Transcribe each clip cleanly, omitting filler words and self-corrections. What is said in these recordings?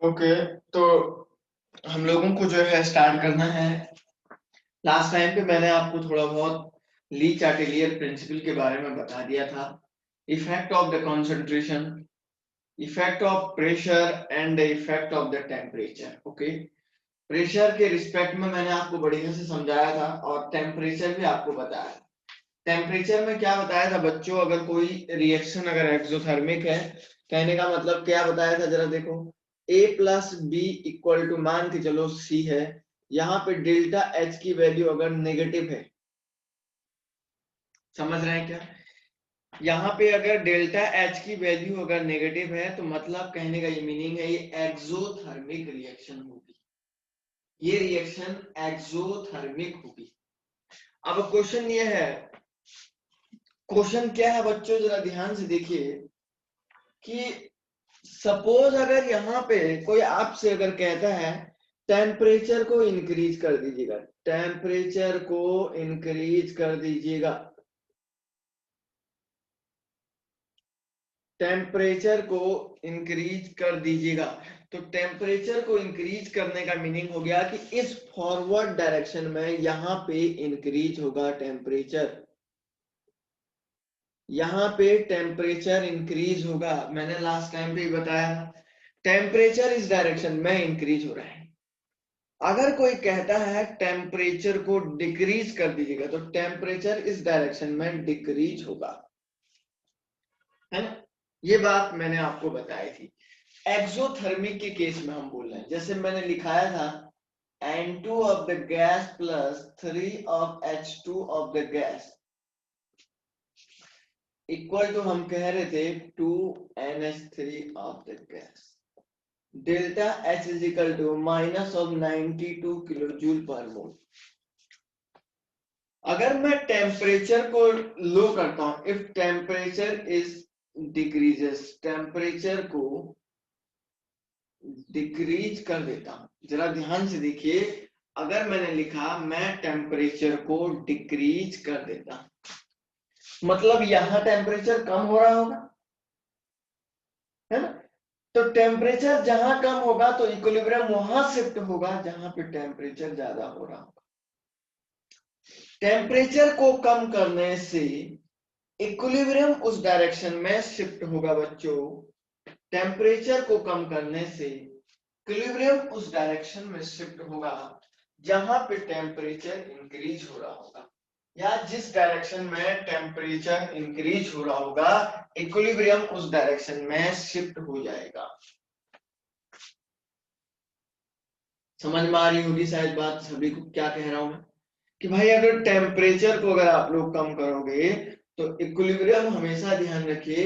Okay, तो हम लोगों को जो है स्टार्ट करना है। लास्ट टाइम पे मैंने आपको थोड़ा बहुत ली चार्टेलियर प्रिंसिपल के बारे में बता दिया था। Effect of the concentration, effect of pressure and the effect of the temperature. Okay, pressure के रिस्पेक्ट में मैंने आपको बढ़िया से समझाया था और टेम्परेचर भी आपको बताया। टेम्परेचर में क्या बताया था बच्चों, अगर कोई रिएक्शन अगर एक्सोथर्मिक है, कहने का मतलब क्या बताया था जरा देखो। A plus B equal to, मान के चलो C है, यहाँ पे डेल्टा H की वैल्यू अगर नेगेटिव है, समझ रहे हैं क्या? यहाँ पे अगर डेल्टा H की वैल्यू अगर नेगेटिव है तो मतलब कहने का ये मीनिंग है ये एक्सोथर्मिक रिएक्शन होगी, ये रिएक्शन एक्सोथर्मिक होगी। अब क्वेश्चन ये है, क्वेश्चन क्या है बच्चों, जरा ध्यान से देखिए कि सपोज अगर यहाँ पे कोई आपसे अगर कहता है टेम्परेचर को इंक्रीज कर दीजिएगा, टेम्परेचर को इंक्रीज कर दीजिएगा, टेम्परेचर को इंक्रीज कर दीजिएगा, तो टेम्परेचर को इंक्रीज करने का मीनिंग हो गया कि इस फॉरवर्ड डायरेक्शन में यहाँ पे इंक्रीज होगा टेम्परेचर, यहाँ पे टेम्परेचर इंक्रीज होगा। मैंने लास्ट टाइम पे बताया टेम्परेचर इस डायरेक्शन में इंक्रीज हो रहा है। अगर कोई कहता है टेम्परेचर को डिक्रीज कर दीजिएगा तो टेम्परेचर इस डायरेक्शन में डिक्रीज होगा, है ना? ये बात मैंने आपको बताई थी। एक्सोथर्मिक के केस में हम बोल रहे हैं, जैसे मैंने लिखाया था N2 of the gas plus 3 of H2 of the gas equal to, हम कह रहे थे 2NH3 of the gas, delta H is equal to minus of 92 kilo joule per mole. अगर मैं टेम्परेचर को लो करता हूं, if temperature is decreases, temperature को डिक्रीज कर देता हूं, जरा ध्यान से देखिए, अगर मैंने लिखा मैं टेम्परेचर को डिक्रीज कर देता हूं, मतलब यहां टेम्परेचर कम हो रहा होगा, है ना? तो टेम्परेचर जहां कम होगा तो इक्विलिब्रियम वहां शिफ्ट होगा जहां पे टेम्परेचर ज्यादा हो रहा होगा। टेम्परेचर को कम करने से इक्विलिब्रियम उस डायरेक्शन में शिफ्ट होगा बच्चों, टेम्परेचर को कम करने से इक्विलिब्रियम उस डायरेक्शन में शिफ्ट होगा जहां पे टेम्परेचर इंक्रीज हो रहा होगा, या जिस डायरेक्शन में टेम्परेचर इंक्रीज हो रहा होगा इक्विलिब्रियम उस डायरेक्शन में शिफ्ट हो जाएगा। समझ में आ रही होगी शायद बात सभी को, क्या कह रहा हूं मैं कि भाई अगर टेम्परेचर को अगर आप लोग कम करोगे तो इक्विलिब्रियम हमेशा ध्यान रखिए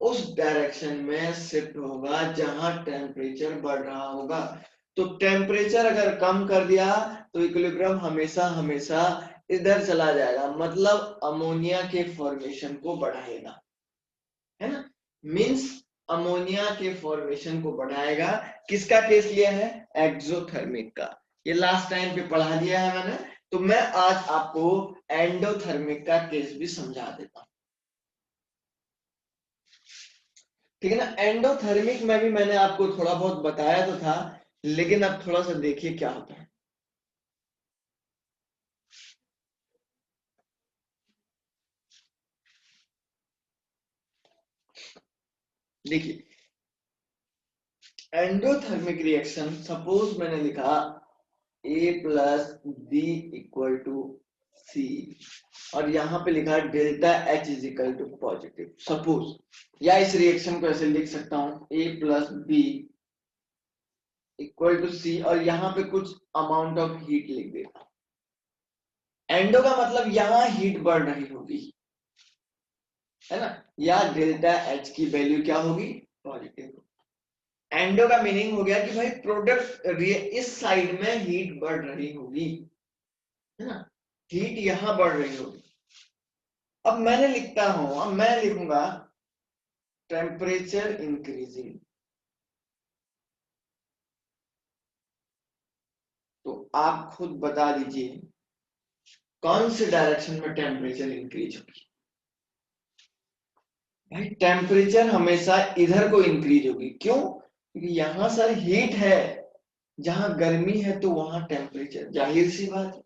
उस डायरेक्शन में शिफ्ट होगा जहां टेम्परेचर बढ़ रहा होगा। तो टेम्परेचर अगर कम कर दिया तो इक्विलिब्रियम हमेशा हमेशा इधर चला जाएगा, मतलब अमोनिया के फॉर्मेशन को बढ़ाएगा, है ना? मींस अमोनिया के फॉर्मेशन को बढ़ाएगा। किसका केस लिया है? एक्सोथर्मिक का। ये लास्ट टाइम पे पढ़ा दिया है मैंने, तो मैं आज आपको एंडोथर्मिक का केस भी समझा देता हूं, ठीक है ना? एंडोथर्मिक में भी मैंने आपको थोड़ा बहुत बताया तो था, लेकिन अब थोड़ा सा देखिए क्या होता है। देखिए एंडोथर्मिक रिएक्शन, सपोज मैंने लिखा A plus B equal to C और यहाँ पे लिखा delta H is equal to positive, suppose, या इस रिएक्शन को ऐसे लिख सकता हूं A plus B equal to C और यहाँ पे कुछ अमाउंट ऑफ हीट लिख देता हूं। एंडो का मतलब यहाँ हीट बढ़ रही होगी, है ना? या डेल्टा H की वैल्यू क्या होगी? पॉजिटिव। एंडो का मीनिंग हो गया कि भाई प्रोडक्ट इस साइड में हीट बढ़ रही होगी, है ना? हीट यहां बढ़ रही होगी। अब मैंने लिखता हूं, अब मैं लिखूंगा टेम्परेचर इंक्रीजिंग। तो आप खुद बता दीजिए कौन से डायरेक्शन में टेम्परेचर इंक्रीज होगी। भाई टेम्परेचर हमेशा इधर को इंक्रीज होगी, क्यों? क्योंकि यहां सर हीट है, जहां गर्मी है तो वहां टेम्परेचर, जाहिर सी बात है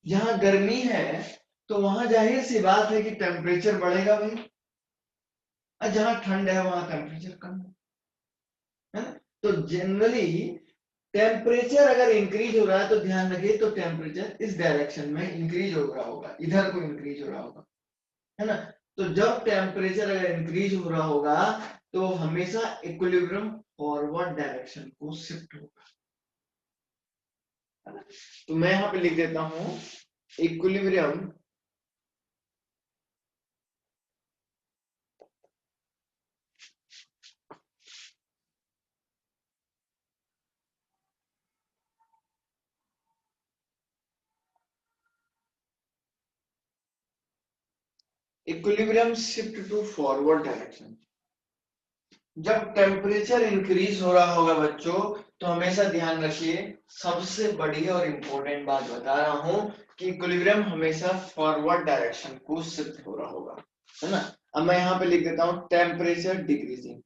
जहां गर्मी है तो वहां जाहिर सी बात है कि टेम्परेचर बढ़ेगा भाई, और जहां ठंड है वहां टेम्परेचर कम है ना। तो जनरली टेम्परेचर अगर इंक्रीज हो रहा है तो ध्यान रखिए, तो टेम्परेचर इस डायरेक्शन में इंक्रीज हो रहा होगा, इधर को इंक्रीज हो रहा होगा, है ना। तो जब टेम्परेचर अगर इंक्रीज हो रहा होगा तो हमेशा इक्विलिब्रियम फॉरवर्ड डायरेक्शन को शिफ्ट होगा, है ना। तो मैं यहां पे लिख देता हूं equilibrium equilibrium shift to forward direction. जब टेम्परेचर इंक्रीज हो रहा होगा बच्चों, तो हमेशा ध्यान रखिए, सबसे बड़ी और इंपॉर्टेंट बात बता रहा हूं कि इक्विलिब्रियम हमेशा फॉरवर्ड डायरेक्शन को शिफ्ट हो रहा होगा, है ना। अब मैं यहां पे लिख देता हूं टेम्परेचर डिक्रीजिंग।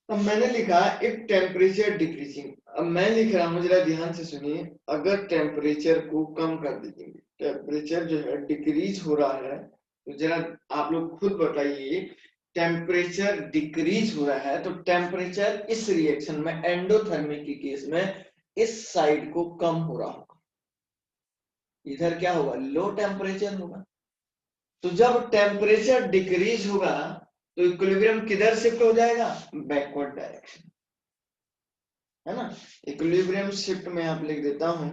अब मैंने लिखा इफ टेम्परेचर डिक्रीजिंग। अब मैं लिख रहा हूं, जरा ध्यान से सुनिए, अगर टेम्परेचर को कम कर दीजिए, टेम्परेचर जो है डिक्रीज हो रहा है, तो जरा आप लोग खुद बताइए, टेम्परेचर डिक्रीज हो रहा है तो टेम्परेचर इस रिएक्शन में एंडोथर्मिक के केस में इस साइड को कम हो रहा होगा, इधर क्या होगा, लो टेम्परेचर होगा। तो जब टेम्परेचर डिक्रीज होगा तो इक्विलिब्रियम किधर शिफ्ट हो जाएगा, बैकवर्ड डायरेक्शन, है ना। इक्विलिब्रियम शिफ्ट में आप लिख देता हूं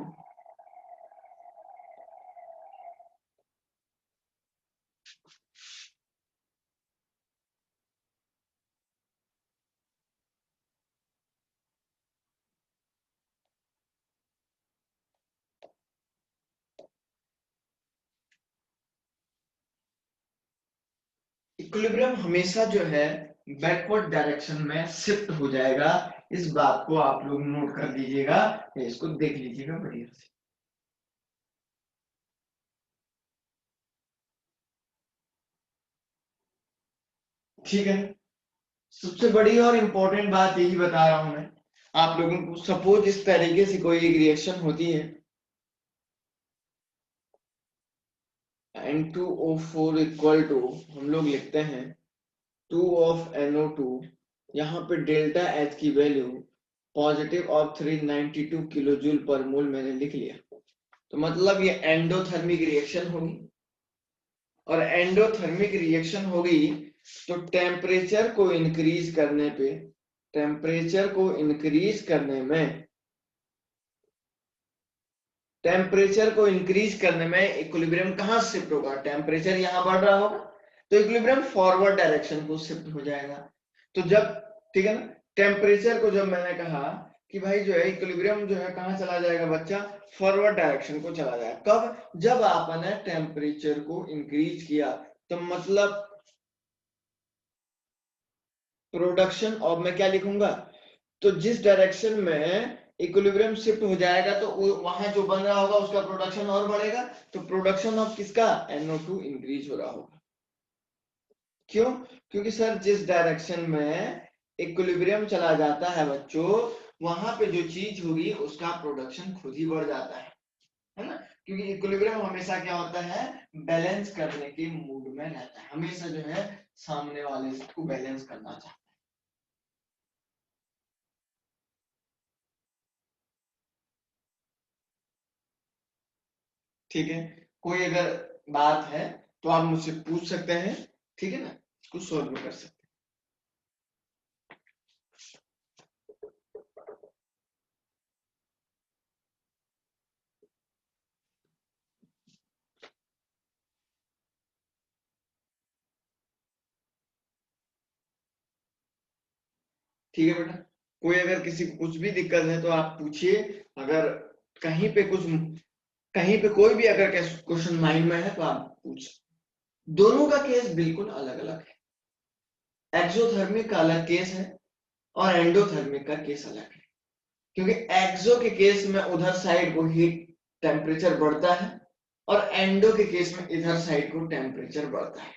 इक्विलिब्रियम हमेशा जो है बैकवर्ड डायरेक्शन में शिफ्ट हो जाएगा। इस बात को आप लोग नोट कर लीजिएगा, इसको देख लीजिएगा बढ़िया से। ठीक है, सबसे बड़ी और इंपॉर्टेंट बात यही बता रहा हूं मैं आप लोगों को। सपोज इस तरीके से कोई एक रिएक्शन होती है, N2O4 इक्वल टू, हम लोग लिखते हैं 2 ऑफ NO2, यहाँ पे डेल्टा H की value positive of 392 kilo joule per mole मैंने लिख लिया। तो मतलब ये एंडोथर्मिक रिएक्शन होगी, और एंडोथर्मिक रिएक्शन होगी तो टेम्परेचर को इंक्रीज करने पे, टेम्परेचर को इंक्रीज करने में, टेम्परेचर को इंक्रीज करने में इक्विलिब्रियम कहां शिफ्ट होगा, टेम्परेचर यहां बढ़ रहा होगा तो इक्विलिब्रियम फॉरवर्ड डायरेक्शन को शिफ्ट हो जाएगा। तो जब, ठीक है ना, टेम्परेचर को जब मैंने कहा कि भाई जो है इक्विलिब्रियम जो है कहां चला जाएगा बच्चा, फॉरवर्ड डायरेक्शन को चला जाएगा। कब, जब आपने टेम्परेचर को इंक्रीज किया, तो मतलब प्रोडक्शन, और मैं क्या लिखूंगा, तो जिस डायरेक्शन में इक्विलिब्रियम शिफ्ट हो जाएगा तो वहां जो बन रहा होगा उसका प्रोडक्शन और बढ़ेगा, तो प्रोडक्शन ऑफ किसका, NO2 इंक्रीज हो रहा होगा। क्यों? क्योंकि सर जिस डायरेक्शन में इक्विलिब्रियम चला जाता है बच्चों, वहां पे जो चीज होगी उसका प्रोडक्शन खुद ही बढ़ जाता है ना। क्योंकि इक्विलिब्रियम हमेशा क्या होता है, बैलेंस करने के मूड में रहता है, हमेशा जो है सामने वाले को बैलेंस करना चाहता है। ठीक है, कोई अगर बात है तो आप मुझसे पूछ सकते हैं, ठीक है ना, इसको सॉल्व भी कर सकते ठीक है बेटा, कोई अगर किसी को कुछ भी दिक्कत है तो आप पूछिए, अगर कहीं पे कोई भी अगर क्वेश्चन माइंड में है तो आप पूछ। दोनों का केस बिल्कुल अलग अलग है, एक्सोथर्मिक का अलग केस है और एंडोथर्मिक का केस अलग है, क्योंकि एक्सो के केस में उधर साइड को हीट टेम्परेचर बढ़ता है और एंडो के केस में इधर साइड को टेम्परेचर बढ़ता है।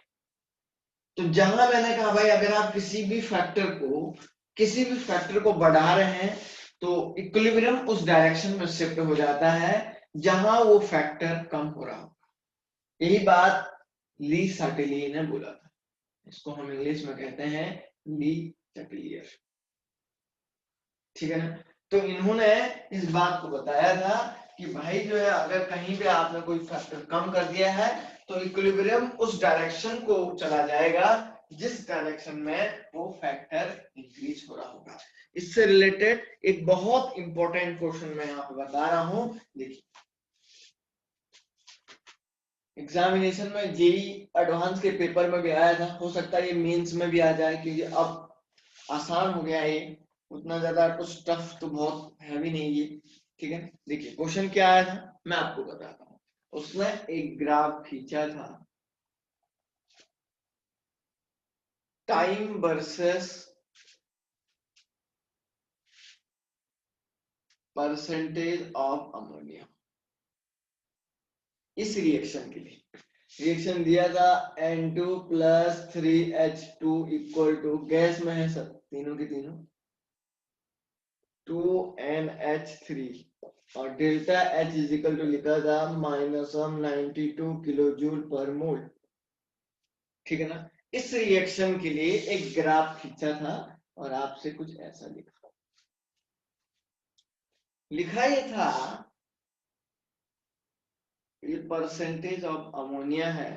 तो जहां मैंने कहा भाई अगर आप किसी भी फैक्टर को बढ़ा रहे हैं तो इक्विलिब्रियम उस डायरेक्शन में शिफ्ट हो जाता है जहां वो फैक्टर कम हो रहा होगा। यही बात ली साटिली ने बोला था, इसको हम इंग्लिश में कहते हैं ली चैटलियर, ठीक है ना। तो इन्होंने इस बात को बताया था कि भाई जो है अगर कहीं पे आपने कोई फैक्टर कम कर दिया है तो इक्विलिब्रियम उस डायरेक्शन को चला जाएगा जिस डायरेक्शन में वो फैक्टर इंक्रीज हो रहा होगा। इससे रिलेटेड एक बहुत इंपॉर्टेंट क्वेश्चन मैं यहाँ पे बता रहा हूं, देखिए एग्जामिनेशन में जेई एडवांस के पेपर में भी आया था, हो सकता है ये मेंस में भी आ जाए क्योंकि अब आसान हो गया है ये, उतना ज्यादा कुछ टफ तो बहुत है भी नहीं ये, ठीक है। देखिए क्वेश्चन क्या आया था मैं आपको बताता हूँ। उसने एक ग्राफ खींचा था, time versus percentage of ammonia, इस रिएक्शन के लिए रिएक्शन दिया था N2 plus 3H2 equal to, gas में है सब तीनों के तीनों, 2NH3 और डेल्टा H इजिकल टू लिखा था -92 किलो जूल पर मोल, ठीक है ना। इस रिएक्शन के लिए एक ग्राफ खींचा था और आपसे कुछ ऐसा लिखा ये था, ये परसेंटेज ऑफ अमोनिया है,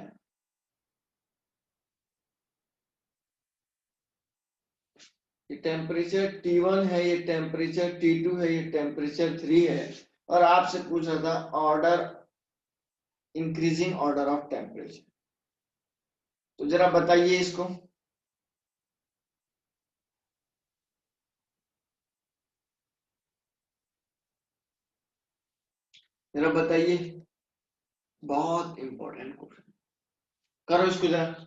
ये टेम्परेचर T1 है, ये टेम्परेचर T2 है, ये टेम्परेचर 3 है, और आपसे पूछा था order, increasing order of temperature. तो जरा बताइए इसको, जरा बताइए, बहुत इंपॉर्टेंट क्वेश्चन, करो इसको जरा।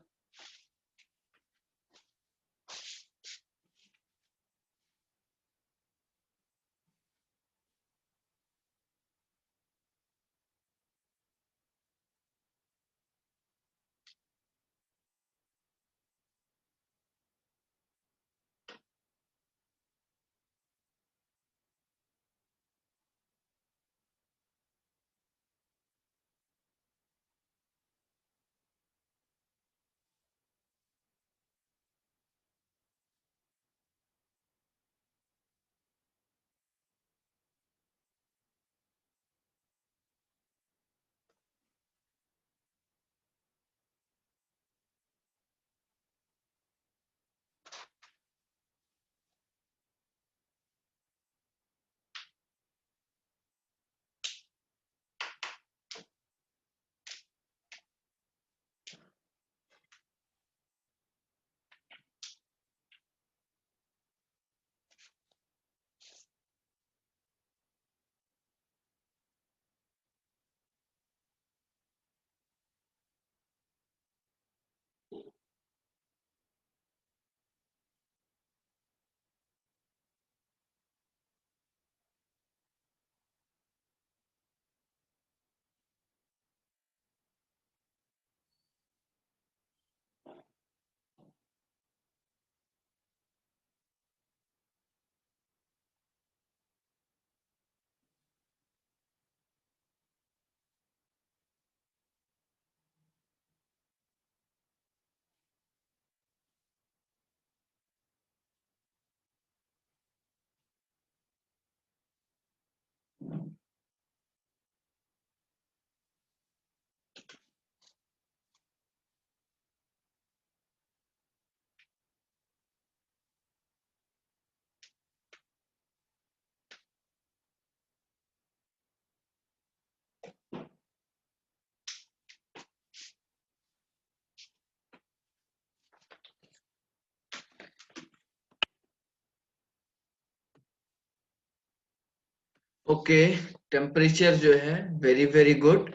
ओके, टेम्परेचर जो है वेरी वेरी गुड।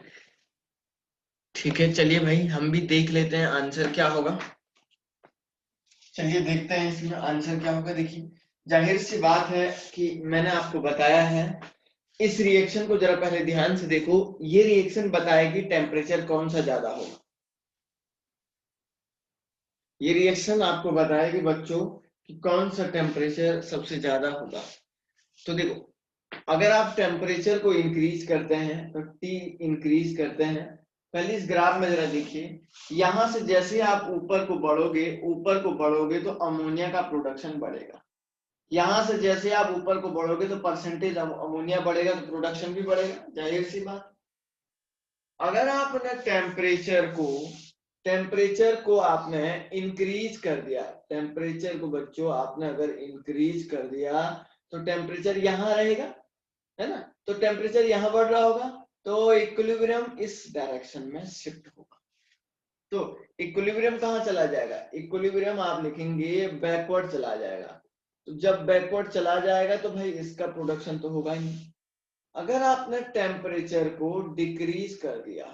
ठीक है, चलिए भाई हम भी देख लेते हैं आंसर क्या होगा। चलिए देखते हैं इसमें आंसर क्या होगा। देखिए, जाहिर सी बात है कि मैंने आपको बताया है, इस रिएक्शन को जरा पहले ध्यान से देखो। ये रिएक्शन बताएगी टेम्परेचर कौन सा ज्यादा होगा। ये रिएक्शन आपको बताएगी बच्चों कि कौन सा टेम्परेचर सबसे ज्यादा होगा। तो देखो, अगर आप टेम्परेचर को इंक्रीज करते हैं तो टी इंक्रीज करते हैं। पहले इस ग्राफ में जरा देखिए, यहां से जैसे आप ऊपर को बढ़ोगे तो अमोनिया का प्रोडक्शन बढ़ेगा। यहां से जैसे आप ऊपर को बढ़ोगे तो परसेंटेज अमोनिया बढ़ेगा, तो प्रोडक्शन भी बढ़ेगा, जाहिर सी बात। अगर आपने टेम्परेचर को आपने इंक्रीज कर दिया, टेम्परेचर को बच्चों आपने अगर इंक्रीज कर दिया तो टेम्परेचर यहां रहेगा, है ना। तो टेम्परेचर यहां बढ़ रहा होगा, तो इक्विलिब्रियम इस डायरेक्शन में शिफ्ट होगा। तो इक्विलिब्रियम कहां चला जाएगा? इक्विलिब्रियम आप लिखेंगे बैकवर्ड चला जाएगा। तो जब बैकवर्ड चला जाएगा तो भाई इसका प्रोडक्शन तो होगा ही नहीं। अगर आपने टेम्परेचर को डिक्रीज कर दिया,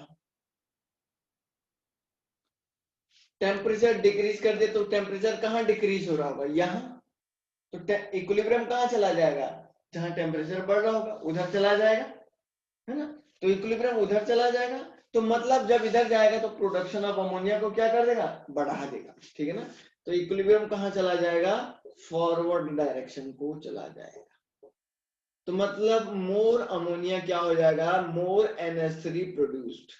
टेम्परेचर डिक्रीज कर दिया, तो टेम्परेचर कहां डिक्रीज हो रहा होगा? यहाँ। तो इक्विलिब्रियम कहां चला जाएगा? जहां टेम्परेचर बढ़ रहा होगा उधर चला जाएगा, है ना। तो इक्विलिब्रियम उधर चला जाएगा, तो मतलब जब इधर जाएगा तो प्रोडक्शन ऑफ अमोनिया को क्या कर देगा? बढ़ा देगा, ठीक है ना। तो इक्विलिब्रियम कहां चला जाएगा? फॉरवर्ड डायरेक्शन को चला जाएगा। तो मतलब मोर अमोनिया क्या हो जाएगा? मोर NH3 प्रोड्यूस्ड।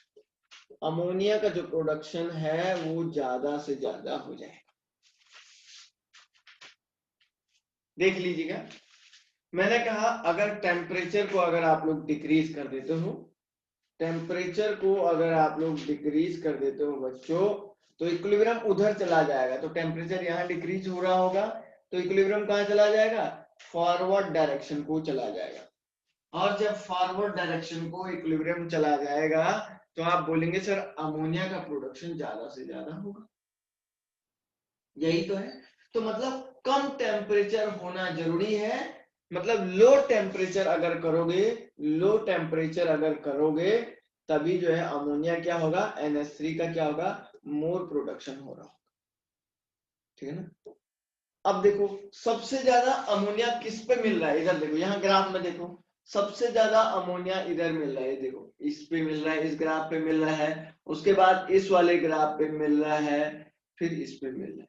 अमोनिया का जो प्रोडक्शन है वो ज्यादा से ज्यादा हो जाएगा। देख लीजिएगा, मैंने कहा अगर टेम्परेचर को अगर आप लोग डिक्रीज कर देते हो, टेम्परेचर को अगर आप लोग डिक्रीज कर देते हो बच्चों, तो इक्विलिब्रियम उधर चला जाएगा। तो टेम्परेचर यहाँ डिक्रीज हो रहा होगा, तो इक्विलिब्रियम कहाँ चला जाएगा? फॉरवर्ड डायरेक्शन को चला जाएगा। और जब फॉरवर्ड डायरेक्शन को इक्विलिब्रियम चला जाएगा तो आप बोलेंगे सर अमोनिया का प्रोडक्शन ज्यादा से ज्यादा होगा। यही तो है। तो मतलब कम टेम्परेचर होना जरूरी है। मतलब लो टेम्परेचर अगर करोगे तभी जो है अमोनिया क्या होगा? NH3 का क्या होगा? मोर प्रोडक्शन हो रहा होगा, ठीक है ना। अब देखो, सबसे ज्यादा अमोनिया किस पे मिल रहा है? इधर देखो, यहाँ ग्राफ में देखो, सबसे ज्यादा अमोनिया इधर मिल रहा है। देखो, इस पे मिल रहा है, इस ग्राफ पे मिल रहा है, उसके बाद इस वाले ग्राफ पे मिल रहा है, फिर इस पे मिल रहा है।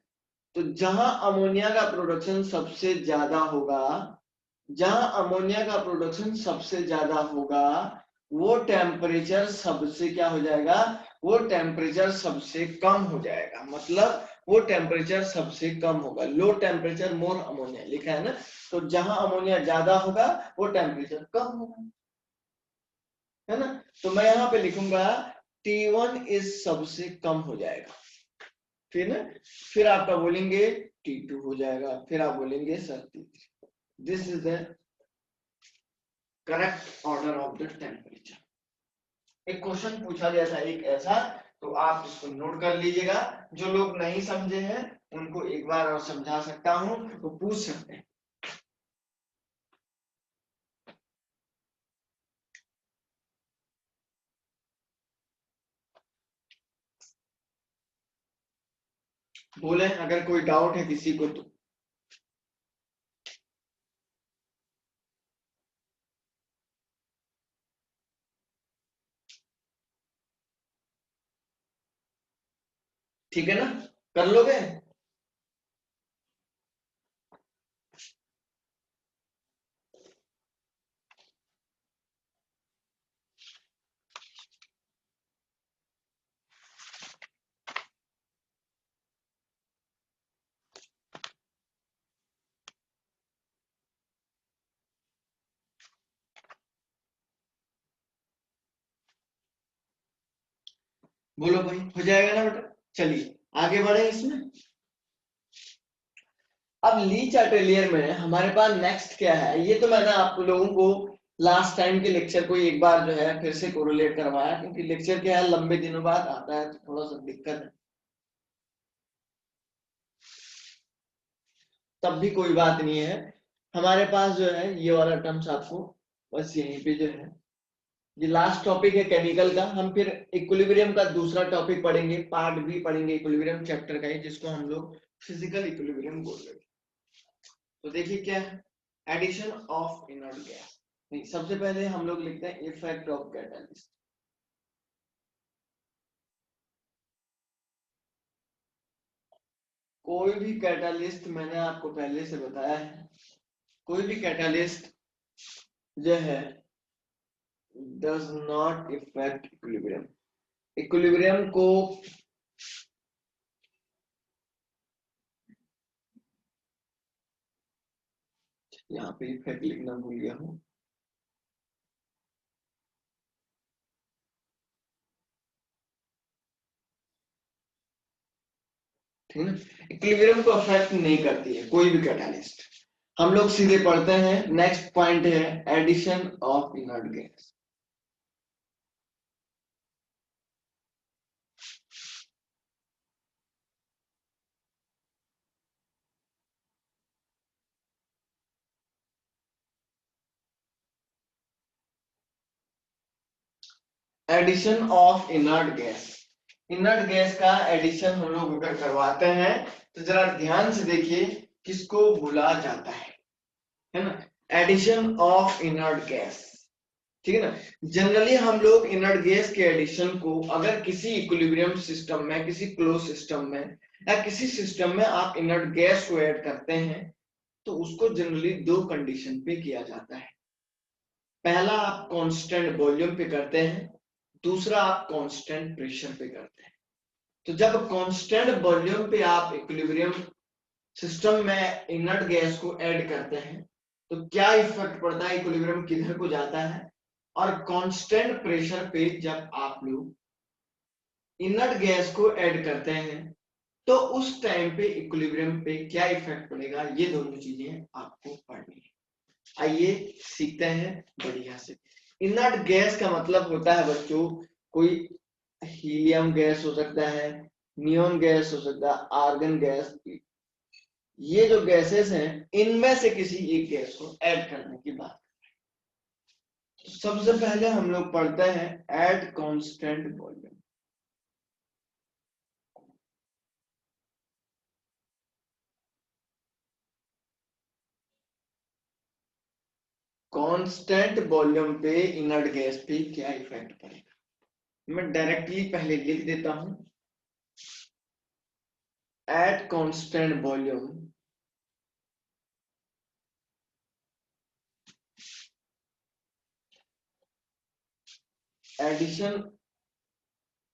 तो जहां अमोनिया का प्रोडक्शन सबसे ज्यादा होगा, जहां अमोनिया का प्रोडक्शन सबसे ज्यादा होगा, वो टेम्परेचर सबसे क्या हो जाएगा? वो टेम्परेचर सबसे कम हो जाएगा। मतलब वो टेम्परेचर सबसे कम होगा। लो टेम्परेचर मोर अमोनिया लिखा है ना। तो जहां अमोनिया ज्यादा होगा वो टेम्परेचर कम होगा, है ना। तो मैं यहां पे लिखूंगा T1 इज सबसे कम हो जाएगा, फिर ना, फिर आपका बोलेंगे T2 हो जाएगा, फिर आप बोलेंगे sir T3। This is the correct order of the temperature. एक क्वेश्चन पूछा गया था एक ऐसा, तो आप इसको नोट कर लीजिएगा। जो लोग नहीं समझे हैं उनको एक बार और समझा सकता हूं, तो पूछ सकते हैं। बोले अगर कोई डाउट है किसी को तो। ठीक है ना, कर लोगे? बोलो भाई, हो जाएगा ना बेटा। चलिए आगे बढ़े इसमें। अब ली चार्टेलियर में हमारे पास नेक्स्ट क्या है? ये तो मैंने आप लोगों को लास्ट टाइम के लेक्चर को एक बार जो है फिर से कोरिलेट करवाया, क्योंकि लेक्चर क्या है लंबे दिनों बाद आता है तो थोड़ा सा दिक्कत है। तब भी कोई बात नहीं है, हमारे पास जो है ये वाला टर्म्स आपको बस यहीं पे जो है ये लास्ट टॉपिक है केमिकल का। हम फिर इक्विलिब्रियम का दूसरा टॉपिक पढ़ेंगे, पार्ट भी पढ़ेंगे इक्विलिब्रियम चैप्टर का है, जिसको हम लोग फिजिकल इक्विलिब्रियम बोल रहे हैं। तो देखिए क्या है, एडिशन ऑफ इनर्ट गैस। नहीं, सबसे पहले हम लोग लिखते हैं इफेक्ट ऑफ कैटलिस्ट। कोई भी कैटलिस्ट, मैंने आपको पहले से बताया है, कोई भी कैटलिस्ट जो है does not effect equilibrium. Equilibrium को यहाँ पे इफेक्ट लिखना भूल गया हूँ। ठीक है ना, इक्विलिब्रियम को अफेक्ट नहीं करती है कोई भी कैटलिस्ट। हम लोग सीधे पढ़ते हैं, नेक्स्ट पॉइंट है addition of inert gas. Addition of inert gas. Inert gas का एडिशन हम लोग अगर करवाते हैं तो जरा ध्यान से देखिए किसको बोला जाता है ना, एडिशन ऑफ इनर्ट गैस। ठीक है ना, जनरली हम लोग इनर्ट गैस के एडिशन को अगर किसी इक्विलिब्रियम सिस्टम में, किसी क्लोज सिस्टम में या किसी सिस्टम में आप इनर्ट गैस को ऐड करते हैं तो उसको जनरली दो कंडीशन पे किया जाता है। पहला आप कांस्टेंट वॉल्यूम पे करते हैं, दूसरा आप कांस्टेंट प्रेशर पे करते हैं। तो जब कांस्टेंट वॉल्यूम पे आप इक्विलिब्रियम सिस्टम में इनर्ट गैस को ऐड करते हैं तो क्या इफेक्ट पड़ता है, इक्विलिब्रियम किधर को जाता है। और कांस्टेंट प्रेशर पे जब आप लोग इनर्ट गैस को ऐड करते हैं तो उस टाइम पे इक्विलिब्रियम पे क्या इफेक्ट पड़ेगा, ये दोनों चीजें आपको पढ़नी है। आइए सीखते हैं बढ़िया से। इनर्ट गैस का मतलब होता है बच्चों, कोई हीलियम गैस हो सकता है, नियोन गैस हो सकता है, आर्गन गैस, ये जो गैसेस हैं इनमें से किसी एक गैस को ऐड करने की बात। तो सबसे पहले हम लोग पढ़ते हैं add constant volume. Constant volume पे इनर्ट गैस पे क्या इफेक्ट पड़ेगा, मैं डायरेक्टली पहले लिख देता हूं। At constant volume edition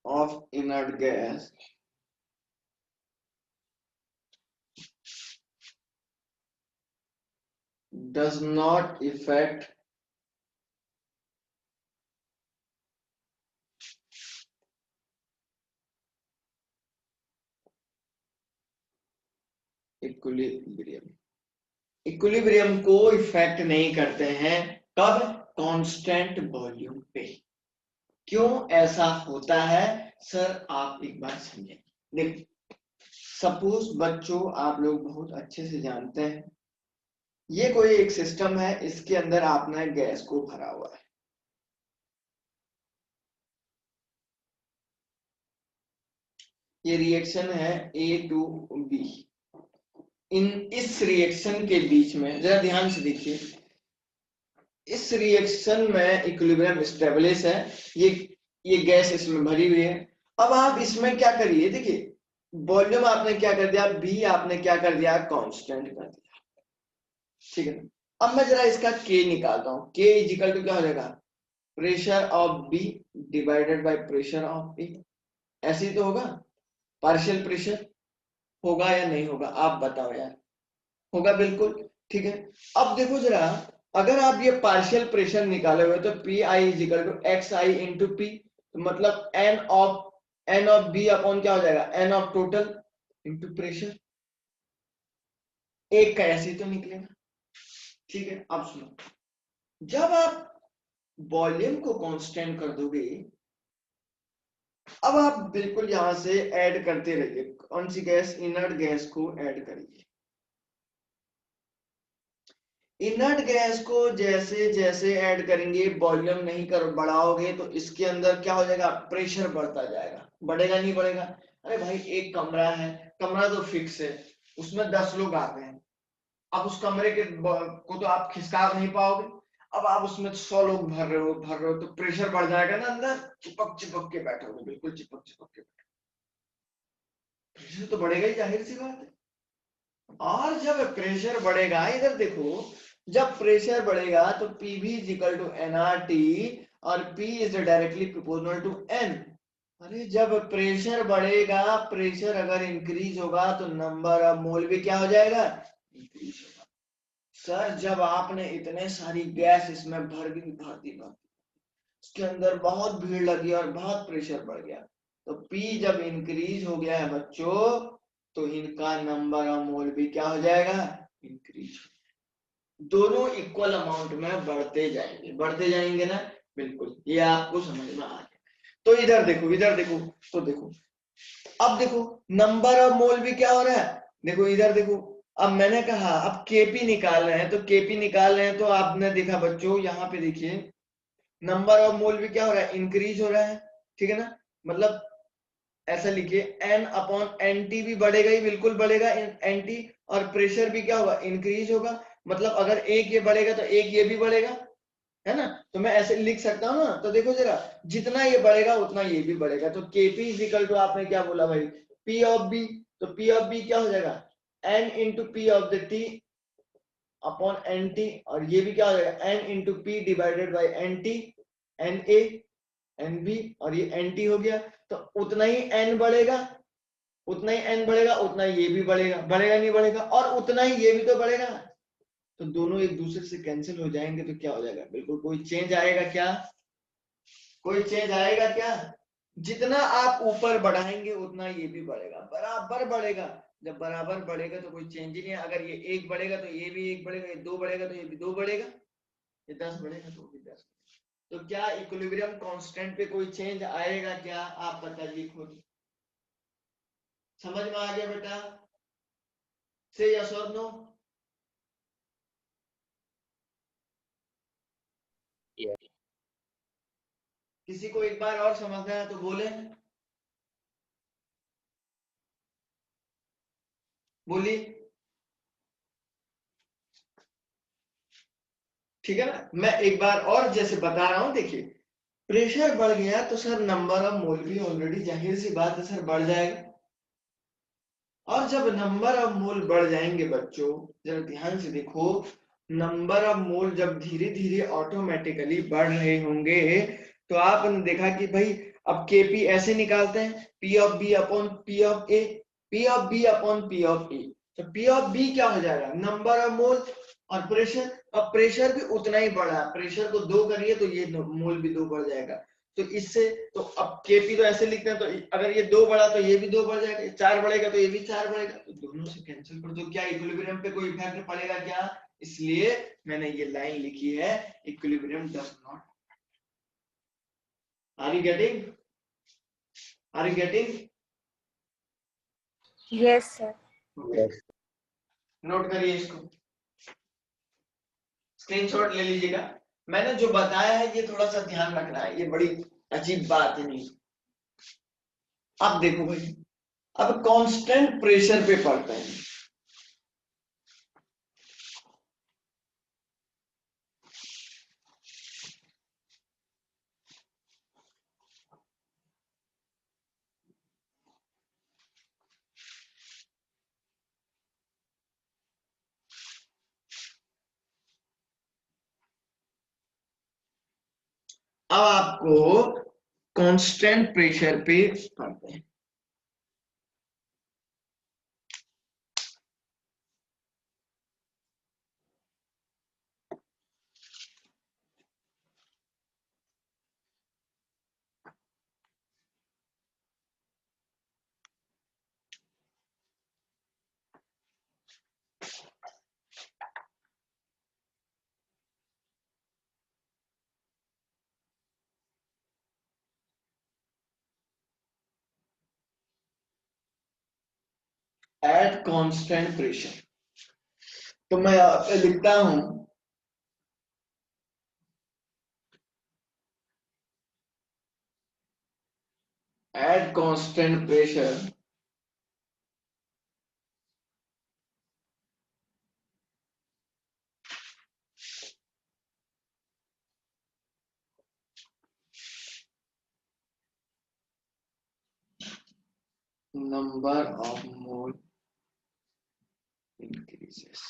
of inert gas does not affect equilibrium. Equilibrium को इफेक्ट नहीं करते हैं, कब, कांस्टेंट वॉल्यूम पे। क्यों ऐसा होता है सर, आप एक बार समझें। देखो, सपोज बच्चों आप लोग बहुत अच्छे से जानते हैं ये कोई एक सिस्टम है, इसके अंदर आपने गैस को भरा हुआ है। ये रिएक्शन है ए टू बी। इस रिएक्शन के बीच में जरा ध्यान से देखिए, इस रिएक्शन में इक्विलिब्रियम स्टेबलिश है, ये गैस इसमें भरी हुई है। अब आप इसमें क्या करिए, देखिए वॉल्यूम आपने क्या कर दिया, बी आपने क्या कर दिया, कांस्टेंट कर दिया। ठीक है, अब मैं जरा इसका के निकालता हूं। के इजिकल टू क्या हो जाएगा, pressure of B divided by pressure of A. ऐसे ही तो होगा, पार्शियल प्रेशर होगा या नहीं होगा, आप बताओ यार। होगा बिल्कुल। ठीक है, अब देखो जरा, अगर आप ये पार्शियल प्रेशर निकाले हुए तो P I is equal to X I into P, मतलब एन ऑफ बी अपॉन क्या हो जाएगा, N of total into pressure. एक का ऐसे ही तो निकलेगा। ठीक है, अब सुनो, जब आप वॉल्यूम को कांस्टेंट कर दोगे, अब आप बिल्कुल यहां से ऐड करते रहिए। कौन सी गैस, इनर्ट गैस को ऐड करिए। इनर्ट गैस को जैसे जैसे ऐड करेंगे, वॉल्यूम नहीं कर बढ़ाओगे तो इसके अंदर क्या हो जाएगा, प्रेशर बढ़ता जाएगा। बढ़ेगा नहीं बढ़ेगा? अरे भाई एक कमरा है, कमरा तो फिक्स है, उसमें 10 लोग आते हैं, अब उस कमरे के को तो आप खिसका नहीं पाओगे। अब आप उसमें 100 लोग भर रहे हो तो प्रेशर बढ़ जाएगा ना, अंदर चिपक चिपक के बैठोगे, बिल्कुल चिपक चिपक के बैठोगे, प्रेशर तो बढ़ेगा ही, जाहिर सी बात है। और जब प्रेशर बढ़ेगा, इधर देखो, जब प्रेशर बढ़ेगा तो PV is equal to NRT, और P is directly proportional to N. अरे जब प्रेशर बढ़ेगा, प्रेशर अगर इंक्रीज होगा तो नंबर ऑफ मोल भी क्या हो जाएगा, इंक्रीज होगा। सर जब आपने इतने सारी गैस इसमें भर दी, उसके अंदर बहुत भीड़ लगी और बहुत प्रेशर बढ़ गया, तो पी जब इंक्रीज हो गया है बच्चों, तो इनका नंबर ऑफ मोल भी क्या हो जाएगा, इंक्रीज। दोनों इक्वल अमाउंट में बढ़ते जाएंगे ना, बिल्कुल, ये आपको समझ में आ गया। तो इधर देखो, तो देखो, अब देखो नंबर ऑफ मोल भी क्या हो रहा है, देखो इधर देखो। अब मैंने कहा अब केपी निकाल रहे हैं, तो केपी निकाल रहे हैं, तो आपने देखा बच्चों यहाँ पे देखिए, नंबर ऑफ मोल भी क्या हो रहा है, इंक्रीज हो रहा है, ठीक है ना। मतलब ऐसा लिखिए, एन अपॉन एन टी भी बढ़ेगा ही, बिल्कुल बढ़ेगा एन टी, और प्रेशर भी क्या होगा, इंक्रीज होगा। मतलब अगर एक ये बढ़ेगा तो एक ये भी बढ़ेगा, है ना। तो मैं ऐसे लिख सकता हूँ ना, तो देखो जरा, जितना ये बढ़ेगा उतना ये भी बढ़ेगा, तो केपी इज इक्वल टू, आपने क्या बोला भाई, पी ऑफ बी, तो पी ऑफ बी क्या हो जाएगा, N into P of the T upon N T, और ये भी क्या हो जाएगा, N into P divided by N T, N A N B, और ये एन टी हो गया। तो उतना ही एन बढ़ेगा, उतना ही एन बढ़ेगा, उतना ही ये भी बढ़ेगा, बढ़ेगा नहीं बढ़ेगा, और उतना ही ये भी तो बढ़ेगा। तो दोनों एक दूसरे से कैंसिल हो जाएंगे, तो क्या हो जाएगा, बिल्कुल कोई चेंज आएगा क्या, कोई चेंज आएगा क्या? जितना आप ऊपर बढ़ाएंगे उतना ये भी बढ़ेगा, बराबर बढ़ेगा। जब बराबर बढ़ेगा तो कोई चेंज ही नहीं है। अगर ये एक बढ़ेगा तो ये भी एक बढ़ेगा, ये दो बढ़ेगा तो ये भी दो बढ़ेगा, ये 10 बढ़ेगा तो भी 10। तो क्या इक्विलिब्रियम कांस्टेंट पे कोई चेंज आएगा क्या, आप बताइए खुद। समझ में आ गया बेटा, से यस और नो? किसी को एक बार और समझना है तो बोले, बोलिए, ठीक है ना। मैं एक बार और जैसे बता रहा हूं, देखिए, प्रेशर बढ़ गया तो सर नंबर ऑफ मोल भी ऑलरेडी, जाहिर सी बात है सर, बढ़ जाएगा। और जब नंबर ऑफ मोल बढ़ जाएंगे बच्चों, जरा ध्यान से देखो, नंबर ऑफ मोल जब धीरे धीरे ऑटोमेटिकली बढ़ रहे होंगे, तो आपने देखा कि भाई अब केपी ऐसे निकालते हैं, P of B upon P of A, P of B upon P of A. तो पी ऑफ बी क्या हो जाएगा, नंबर ऑफ मोल, और प्रेशर, अब प्रेशर भी उतना ही बढ़ा, प्रेशर को 2 करिए तो ये मोल भी 2 बढ़ जाएगा। तो इससे, तो अब केपी तो ऐसे लिखते हैं, तो अगर ये 2 बढ़ा तो ये भी 2 बढ़ जाएगा, 4 बढ़ेगा तो ये भी 4 बढ़ेगा, तो दोनों से कैंसिल कर दो। क्या इक्विलिब्रियम पे कोई इफेक्ट पड़ेगा क्या? इसलिए मैंने ये लाइन लिखी है, equilibrium does not. Are you getting, are you getting? Yes sir. Note करिए इसको, स्क्रीनशॉट ले लीजिएगा। मैंने जो बताया है ये थोड़ा सा ध्यान रखना है, ये बड़ी अजीब बात है नहीं। अब देखो भाई, अब कांस्टेंट प्रेशर पे पढ़ते हैं। अब आपको कांस्टेंट प्रेशर पे पढ़ते हैं। एट कांस्टेंट प्रेशर, तो मैं यहाँ पे लिखता हूं at constant pressure, number of mole increases.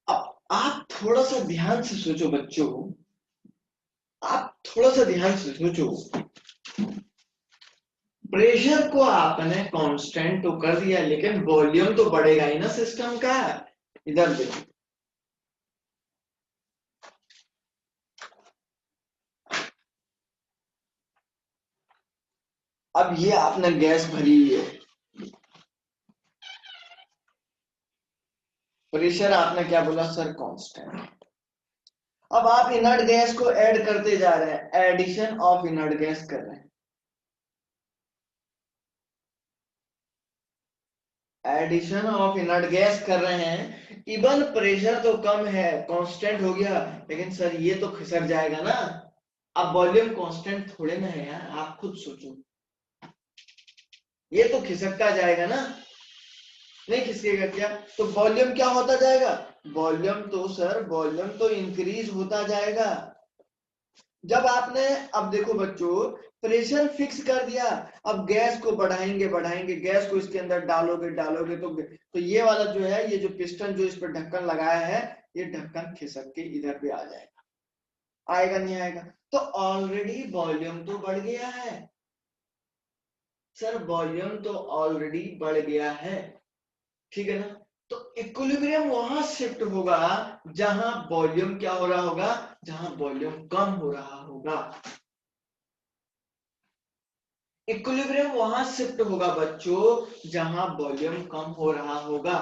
अब आप थोड़ा सा ध्यान से सोचो बच्चों, आप थोड़ा सा ध्यान से सोचो, प्रेशर को आपने कांस्टेंट तो कर दिया, लेकिन वॉल्यूम तो बढ़ेगा ही ना सिस्टम का। इधर देखो, अब ये आपने गैस भरी हुई है, प्रेशर आपने क्या बोला सर, कांस्टेंट। अब आप इनर्ट गैस को ऐड करते जा रहे हैं, एडिशन ऑफ इनर्ट गैस कर रहे हैं, एडिशन ऑफ इनर्ट गैस कर रहे हैं। इवन प्रेशर तो कम है, कांस्टेंट हो गया, लेकिन सर ये तो खिसक जाएगा ना। अब वॉल्यूम कांस्टेंट थोड़े ना है यार, आप खुद सोचो, ये तो खिसकता जाएगा ना, नहीं खिसकेगा क्या? तो वॉल्यूम क्या होता जाएगा? वॉल्यूम तो सर, वॉल्यूम तो इंक्रीज होता जाएगा। जब आपने, अब देखो बच्चों, प्रेशर फिक्स कर दिया, अब गैस को बढ़ाएंगे बढ़ाएंगे, गैस को इसके अंदर डालोगे डालोगे तो ये वाला जो है, ये जो पिस्टन जो इस पर ढक्कन लगाया है, ये ढक्कन खिसक के इधर भी आ जाएगा, आएगा नहीं आएगा? तो ऑलरेडी वॉल्यूम तो बढ़ गया है सर, वॉल्यूम तो ऑलरेडी बढ़ गया है, ठीक है ना? तो इक्विलिब्रियम वहां शिफ्ट होगा जहां वॉल्यूम क्या हो रहा होगा, जहां वॉल्यूम कम हो रहा होगा। इक्विलिब्रियम वहां शिफ्ट होगा बच्चों जहां वॉल्यूम कम हो रहा होगा।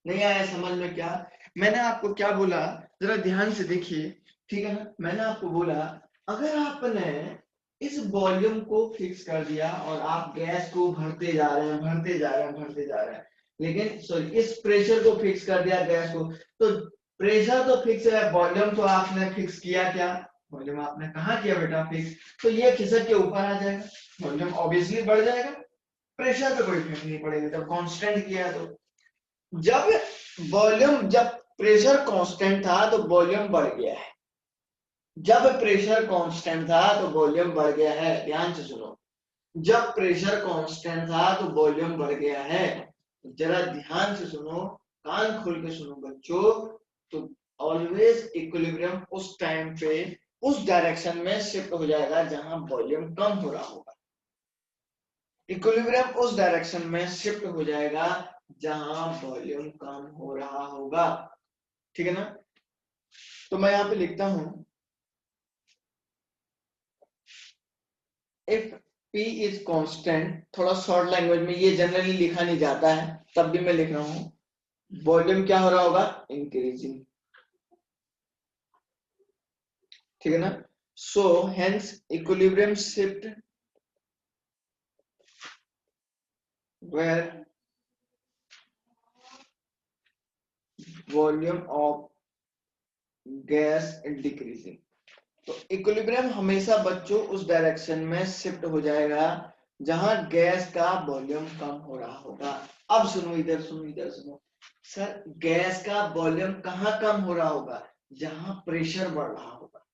नहीं आया समझ में? क्या मैंने आपको क्या बोला, जरा ध्यान से देखिए, ठीक है ना? मैंने आपको बोला, अगर आपने इस वॉल्यूम को फिक्स कर दिया और आप गैस को भरते जा रहे हैं भरते जा रहे हैं भरते जा रहे हैं, लेकिन सॉरी इस प्रेशर को फिक्स कर दिया गैस को, तो प्रेशर तो फिक्स है, वॉल्यूम तो आपने फिक्स किया, क्या वॉल्यूम आपने कहा किया बेटा फिक्स, तो ये खिसक के ऊपर आ जाएगा, वॉल्यूम ऑब्वियसली बढ़ जाएगा, प्रेशर पे कोई इफेक्ट नहीं पड़ेगा जब कांस्टेंट किया। तो जब वॉल्यूम, जब प्रेशर कांस्टेंट था तो वॉल्यूम बढ़ गया है, जब प्रेशर कांस्टेंट था तो वॉल्यूम बढ़ गया है, ध्यान से सुनो, जब प्रेशर कांस्टेंट था तो वॉल्यूम बढ़ गया है, जरा ध्यान से सुनो, कान खोल के सुनो बच्चों। तो ऑलवेज इक्विलिब्रियम उस टाइम पे उस डायरेक्शन में शिफ्ट हो जाएगा जहां वॉल्यूम कम हो रहा होगा, इक्विलिब्रियम उस डायरेक्शन में शिफ्ट हो जाएगा जहां वॉल्यूम कम हो रहा होगा, ठीक है ना? तो मैं यहां पे लिखता हूं, इफ P इज कांस्टेंट, थोड़ा शॉर्ट लैंग्वेज में, ये जनरली लिखा नहीं जाता है तब भी मैं लिख रहा हूं, वॉल्यूम क्या हो रहा होगा, इंक्रीजिंग, ठीक है ना? So hence equilibrium shift where volume of gas decreasing. तो इक्विलिब्रियम हमेशा बच्चों उस डायरेक्शन में शिफ्ट हो जाएगा जहां गैस का वॉल्यूम कम हो रहा होगा। अब सुनो, इधर सुनो, इधर सुनो सर, गैस का वॉल्यूम कहां कम हो रहा होगा, जहां प्रेशर बढ़ रहा होगा।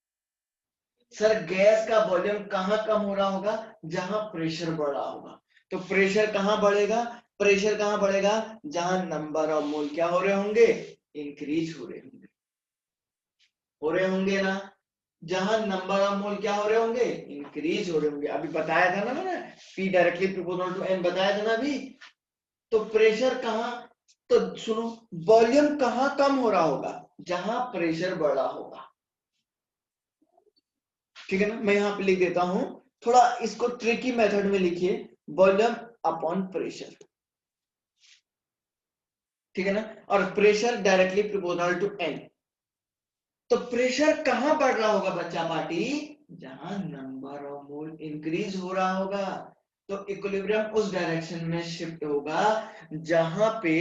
सर गैस का वॉल्यूम कहां कम हो रहा होगा, जहां प्रेशर बढ़ रहा होगा। तो प्रेशर कहां बढ़ेगा, प्रेशर कहां बढ़ेगा, जहां नंबर ऑफ मोल क्या हो रहे होंगे, इंक्रीज हो रहे होंगे ना, जहां नंबर ऑफ मोल क्या हो रहे होंगे, इंक्रीज हो रहे होंगे। अभी बताया था ना मैंने, P directly proportional to N बताया था ना अभी। तो प्रेशर कहां, तो सुनो, वॉल्यूम कहां कम हो रहा होगा, जहां प्रेशर बढ़ा होगा, ठीक है ना? मैं यहां पे लिख देता हूं, थोड़ा इसको ट्रिकी मेथड में लिखिए, वॉल्यूम अपॉन प्रेशर, ठीक है ना? और pressure directly proportional to N। तो प्रेशर कहां बढ़ रहा होगा बच्चा पार्टी, जहां नंबर ऑफ मोल इंक्रीज हो रहा होगा। तो इक्विलिब्रियम उस डायरेक्शन में शिफ्ट होगा जहां पे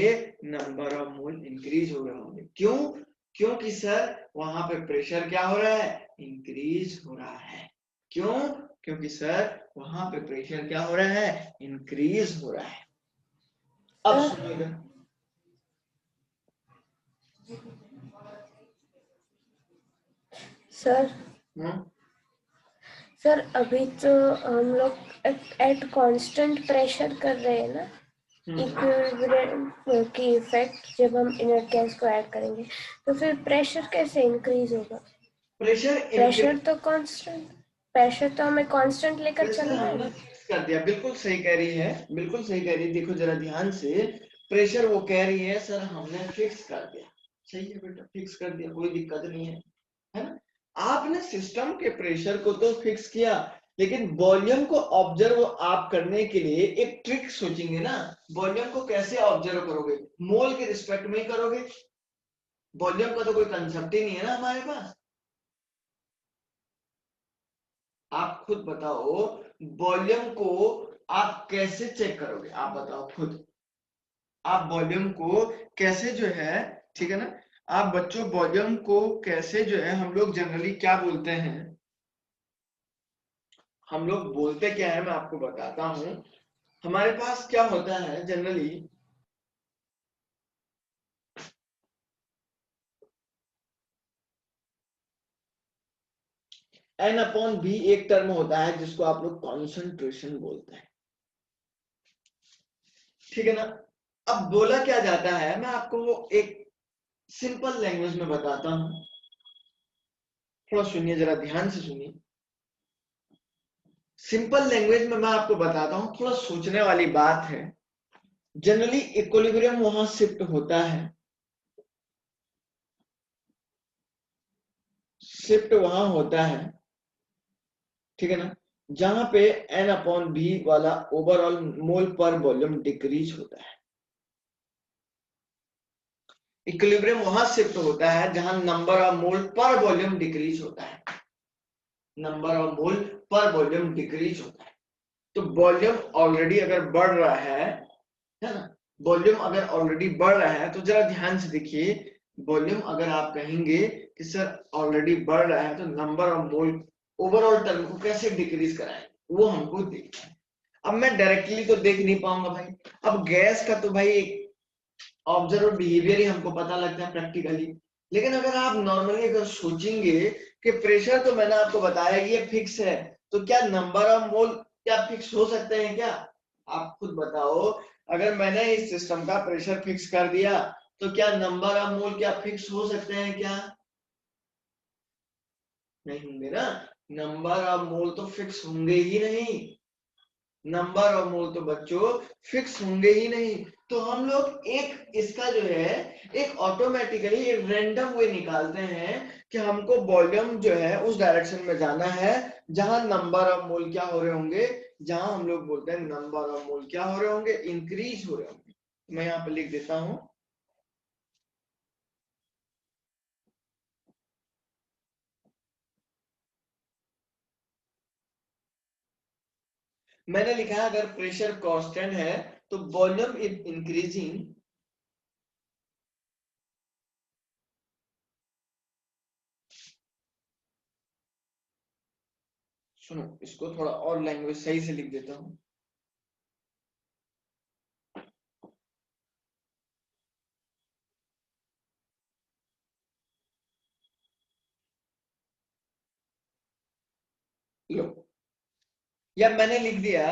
नंबर ऑफ मोल इंक्रीज हो रहे होंगे। क्यों? क्योंकि सर वहां पे प्रेशर क्या हो रहा है, इंक्रीज हो रहा है। क्यों? क्योंकि सर वहां पे प्रेशर क्या हो रहा है, इंक्रीज हो रहा है। अब सुनिएगा, सर हम्म, सर अभी तो हम लोग एट कांस्टेंट प्रेशर कर रहे हैं ना, इक्विलिब्रियम की इफेक्ट जब हम इनर्ट गैस को ऐड करेंगे तो फिर प्रेशर कैसे इंक्रीज होगा? प्रेशर तो कांस्टेंट, प्रेशर तो हमें कांस्टेंट लेकर प्रेशर चलना है हमने ना। फिक्स कर दिया, बिल्कुल सही कह रही है, बिल्कुल सही कह रही है। देखो जरा ध्यान से, प्रेशर वो कह रही है सर हमने फिक्स कर दिया। सही है बेटा, फिक्स कर दिया, कोई दिक्कत नहीं है ना। आपने सिस्टम के प्रेशर को तो फिक्स किया, लेकिन वॉल्यूम को ऑब्जर्व आप करने के लिए एक ट्रिक सोचेंगे ना। वॉल्यूम को कैसे ऑब्जर्व करोगे, मोल के रिस्पेक्ट में ही करोगे। वॉल्यूम का तो कोई कंसेप्ट ही नहीं है ना हमारे पास। आप खुद बताओ, वॉल्यूम को आप कैसे चेक करोगे, आप बताओ खुद। आप वॉल्यूम को कैसे जो है, ठीक है ना, आप बच्चों वॉल्यूम को कैसे जो है, हम लोग जनरली क्या बोलते हैं, हम लोग बोलते क्या है मैं आपको बताता हूं। हमारे पास क्या होता है जनरली, एन अपॉन बी एक टर्म होता है जिसको आप लोग कॉन्सेंट्रेशन बोलते हैं, ठीक है ना। अब बोला क्या जाता है, मैं आपको एक सिंपल लैंग्वेज में बताता हूं, थोड़ा सुनिए, जरा ध्यान से सुनिए। सिंपल लैंग्वेज में मैं आपको बताता हूं, थोड़ा सोचने वाली बात है। जनरली इक्विलिब्रियम वहां शिफ्ट होता है, शिफ्ट वहां होता है, ठीक है ना, जहां पे एन अपॉन बी वाला ओवरऑल मोल पर वॉल्यूम डिक्रीज होता है। इक्विलिब्रियम वहां शिफ्ट होता है जहां नंबर ऑफ मोल पर वॉल्यूम डिक्रीज होता है, नंबर ऑफ मोल पर वॉल्यूम डिक्रीज होता है। तो वॉल्यूम ऑलरेडी अगर बढ़ रहा है ना, वॉल्यूम अगर ऑलरेडी बढ़ रहा है तो जरा ध्यान से देखिए, वॉल्यूम अगर आप कहेंगे कि सर ऑलरेडी बढ़ रहा है तो number of mole overall term को कैसे डिक्रीज कराएं, वो हमको देखना है। अब मैं डायरेक्टली तो देख नहीं पाऊंगा भाई, अब गैस का तो भाई ऑब्जर्व बिहेवियर ही हमको पता लगता है प्रैक्टिकली। लेकिन अगर आप नॉर्मली अगर सोचेंगे कि प्रेशर तो मैंने आपको बताया कि ये फिक्स है, तो क्या नंबर ऑफ मोल क्या फिक्स हो सकते हैं क्या? आप खुद बताओ, अगर मैंने इस सिस्टम का प्रेशर फिक्स कर दिया तो क्या नंबर ऑफ मोल क्या फिक्स हो सकते हैं क्या? नहीं होंगे ना, नंबर ऑफ मोल तो फिक्स होंगे ही नहीं, नंबर ऑफ मोल तो बच्चों फिक्स होंगे ही नहीं। तो हम लोग एक इसका जो है एक ऑटोमेटिकली एक रैंडम वे निकालते हैं कि हमको वॉल्यूम जो है उस डायरेक्शन में जाना है जहां नंबर ऑफ मोल क्या हो रहे होंगे, जहां हम लोग बोलते हैं नंबर ऑफ मोल क्या हो रहे होंगे, इंक्रीज हो रहे होंगे। मैं यहाँ पे लिख देता हूं, मैंने लिखा है अगर प्रेशर कांस्टेंट है तो वॉल्यूम इज इंक्रीजिंग, सुनो इसको थोड़ा और लैंग्वेज सही से लिख देता हूं। लो, या मैंने लिख दिया,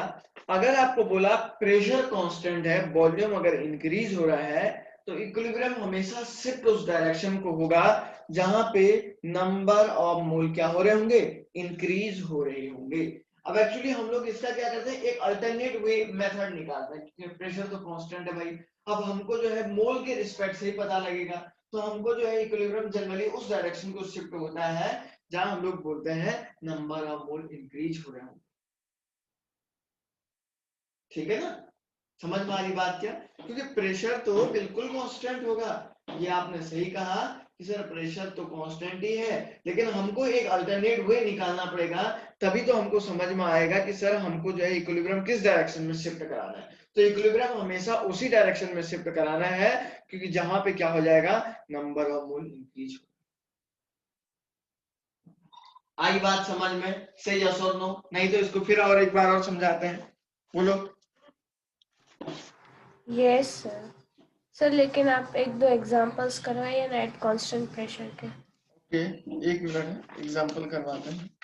अगर आपको बोला प्रेशर कांस्टेंट है, वॉल्यूम अगर इंक्रीज हो रहा है, तो इक्विलिब्रियम हमेशा शिफ्ट उस डायरेक्शन को होगा जहां पे नंबर ऑफ मोल क्या हो रहे होंगे, इंक्रीज हो रहे होंगे। अब एक्चुअली हम लोग इसका क्या करते हैं, एक अल्टरनेट वे मेथड निकालते हैं, क्योंकि प्रेशर तो कांस्टेंट है भाई। अब हमको जो है मोल के रिस्पेक्ट से ही पता लगेगा, तो हमको जो है इक्विलिब्रियम जनरली उस डायरेक्शन को शिफ्ट होता है जहां हम लोग बोलते हैं नंबर ऑफ मोल इंक्रीज हो रहे होंगे, ठीक है ना। समझ में आ रही बात क्या? क्योंकि प्रेशर तो बिल्कुल कांस्टेंट होगा, ये आपने सही कहा कि सर प्रेशर तो कांस्टेंट ही है, लेकिन हमको एक अल्टरनेट वे निकालना पड़ेगा, तभी तो हमको समझ में आएगा कि सर हमको जो है इक्विलिब्रियम किस डायरेक्शन में शिफ्ट कराना है। तो इक्विलिब्रियम हमेशा उसी डायरेक्शन में शिफ्ट कराना है, क्योंकि जहां पे क्या हो जाएगा, नंबर ऑफ मोल इंक्रीज हो। आई बात समझ में? से यस और नो? नहीं तो इसको फिर और एक बार और समझाते हैं, बोलो। Yes sir. सर लेकिन आप एक दो एग्जांपल्स करवाइए ना एट कांस्टेंट प्रेशर के। ओके, एक मिनट एग्जांपल करवाते हैं।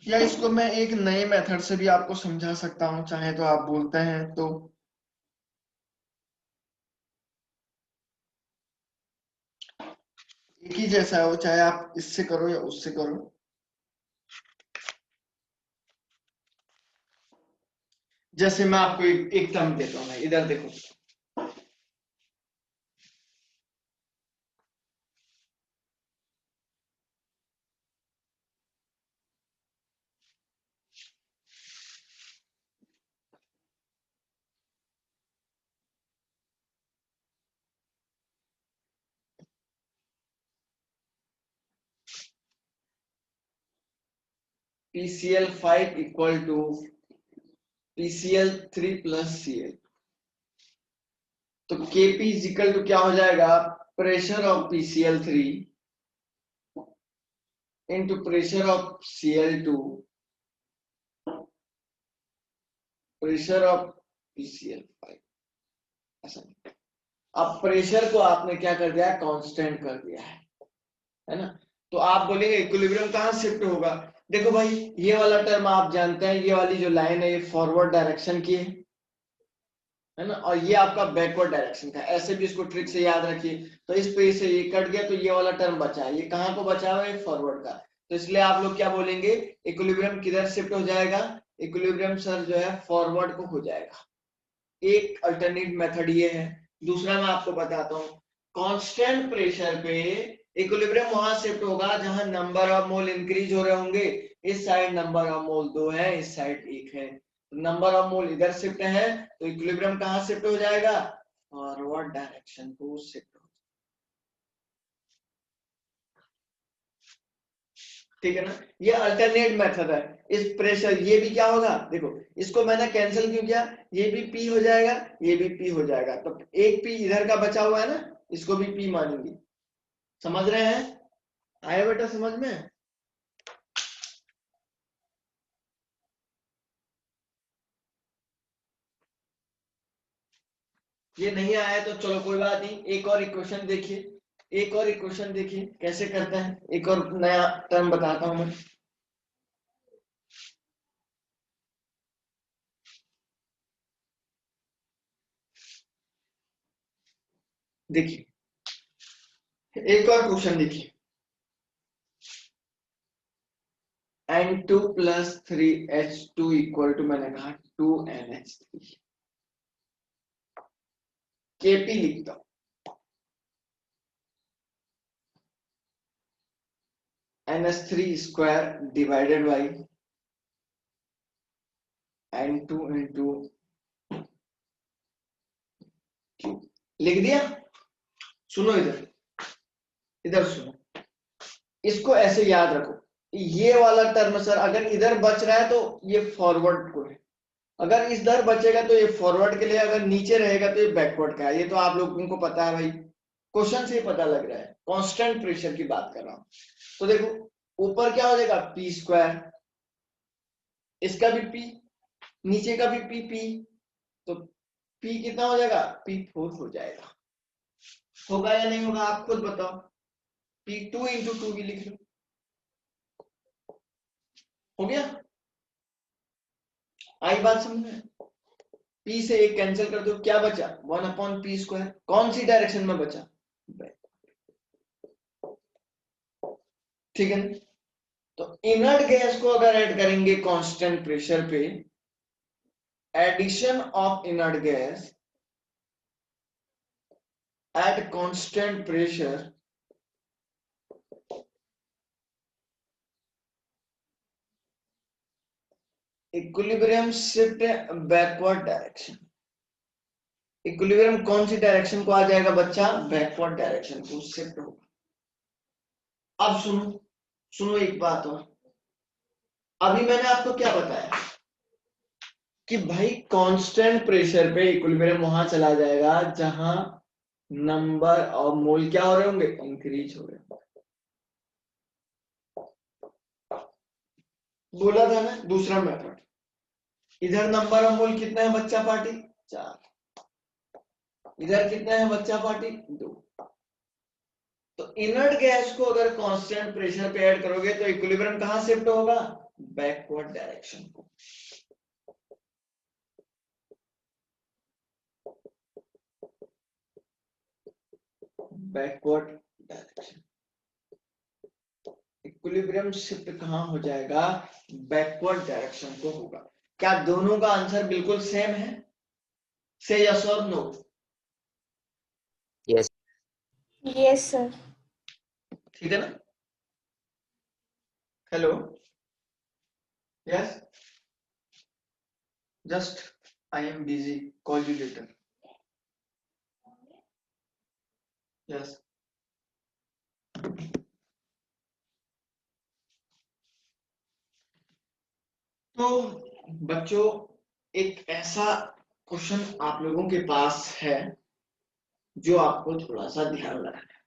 या इसको मैं एक नए मेथड से भी आपको समझा सकता हूं, चाहे तो आप बोलते हैं तो। एक ही जैसा हो, चाहे आप इससे करो या उससे करो। जैसे मैं आपको एक टर्म देता हूं, इधर देखो। PCl5 equal to PCl3 plus Cl। तो Kp इज इक्वल टू क्या हो जाएगा, pressure of PCl3 into pressure of Cl2 pressure of PCl5। ऐसा। अब प्रेशर को आपने क्या कर दिया, कांस्टेंट कर दिया है ना। तो आप बोलेंगे इक्विलिब्रियम कहां शिफ्ट होगा। देखो भाई, ये वाला टर्म आप जानते हैं, ये वाली जो लाइन है ये फॉरवर्ड डायरेक्शन की है ना, और ये आपका बैकवर्ड डायरेक्शन का। ऐसे भी इसको ट्रिक से याद रखिए। तो इस पे से ये कट गया तो ये वाला टर्म बचा है, ये कहाँ को बचा हुआ है, फॉरवर्ड का। तो इसलिए आप लोग क्या बोलेंगे, इक्विलिब्रियम किधर शिफ्ट हो जाएगा, इक्विलिब्रियम सर जो है फॉरवर्ड को हो जाएगा। एक अल्टरनेट मेथड ये है। दूसरा मैं आपको बताता हूँ, कांस्टेंट प्रेशर पे इक्विलिब्रियम वहां शिफ्ट होगा जहां नंबर ऑफ मोल इंक्रीज हो रहे होंगे। इस साइड नंबर ऑफ मोल 2 है, इस साइड 1 है। नंबर ऑफ मोल इधर शिफ्ट है तो इक्विलिब्रियम कहां शिफ्ट हो जाएगा, फॉरवर्ड डायरेक्शन को शिफ्ट हो। ठीक है ना, ये अल्टरनेट मेथड है। इस प्रेशर ये भी क्या होगा, देखो इसको मैंने कैंसिल क्यों किया, ये भी P हो जाएगा, ये भी P हो जाएगा, तो एक P इधर का बचा हुआ है ना, इसको भी P मानेंगे। समझ रहे हैं, आया बेटा समझ में। ये नहीं आया तो चलो कोई बात नहीं, एक और इक्वेशन देखिए, एक और इक्वेशन देखिए कैसे करते हैं। एक और नया टर्म बताता हूं मैं। देखिए एक और क्वेश्चन देखिए, N2 plus 3H2 equal to, मैंने कहा 2NH3। Kp लिखता हूं, NH3 square divided by N2 into Q। लिख दिया। सुनो इधर, इधर सुनो, इसको ऐसे याद रखो। ये वाला टर्म सर अगर इधर बच रहा है तो ये फॉरवर्ड को है, अगर इधर बचेगा तो ये फॉरवर्ड के लिए, अगर नीचे रहेगा तो ये बैकवर्ड का है। ये तो आप लोगों को पता है भाई, क्वेश्चन से ही पता लग रहा है। कांस्टेंट प्रेशर की बात कर रहा हूं। तो देखो ऊपर क्या हो जाएगा, पी स्क्वायर, इसका भी पी, नीचे का भी पी, तो पी कितना हो जाएगा, P4 हो जाएगा। होगा या नहीं होगा आप खुद बताओ। P2 इंटू 2 भी लिख लो, हो गया। आई बात समझ में, P से एक कैंसिल कर दो, क्या बचा 1/P स्क्वायर। कौन सी डायरेक्शन में बचा, ठीक है ना। तो इनर्ट गैस को अगर ऐड करेंगे कांस्टेंट प्रेशर पे, addition of inert gas at constant pressure equilibrium shift backward direction. Equilibrium कौन सी डायरेक्शन को आ जाएगा बच्चा? बैकवर्ड डायरेक्शन को शिफ्ट होगा। अब सुनो सुनो एक बात और, अभी मैंने आपको क्या बताया कि भाई कांस्टेंट प्रेशर पे इक्विलिब्रियम वहां चला जाएगा जहां नंबर ऑफ मोल क्या हो रहे होंगे? इंक्रीज हो रहे होंगे। बोला था ना दूसरा मेथड। इधर नंबर ऑफ मोल कितना है बच्चा पार्टी? 4। इधर कितना है बच्चा पार्टी? 2। तो इनर्ट गैस को अगर कांस्टेंट प्रेशर पे ऐड करोगे तो इक्विलिब्रियम कहां शिफ्ट होगा? बैकवर्ड डायरेक्शन को। Backward direction. इक्विलिब्रियम शिफ्ट कहां हो जाएगा? बैकवर्ड डायरेक्शन को होगा। क्या दोनों का आंसर बिल्कुल सेम है? से यस और नो? Yes yes sir. ठीक है ना। Hello, yes, just I am busy, call you later. Yes. तो बच्चों, एक ऐसा क्वेश्चन आप लोगों के पास है जो आपको थोड़ा सा ध्यान रखना है।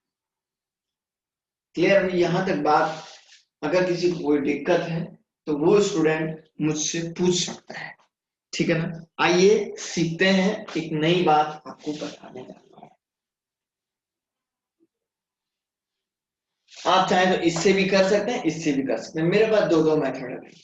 क्लियर हुई यहां तक बात? अगर किसी को कोई दिक्कत है तो वो स्टूडेंट मुझसे पूछ सकता है। ठीक है ना। आइए सीखते हैं, एक नई बात आपको बताने जा रहा हूं। आप चाहे तो इससे भी कर सकते हैं, इससे भी कर सकते हैं। मेरे पास दो मेथड है भाई।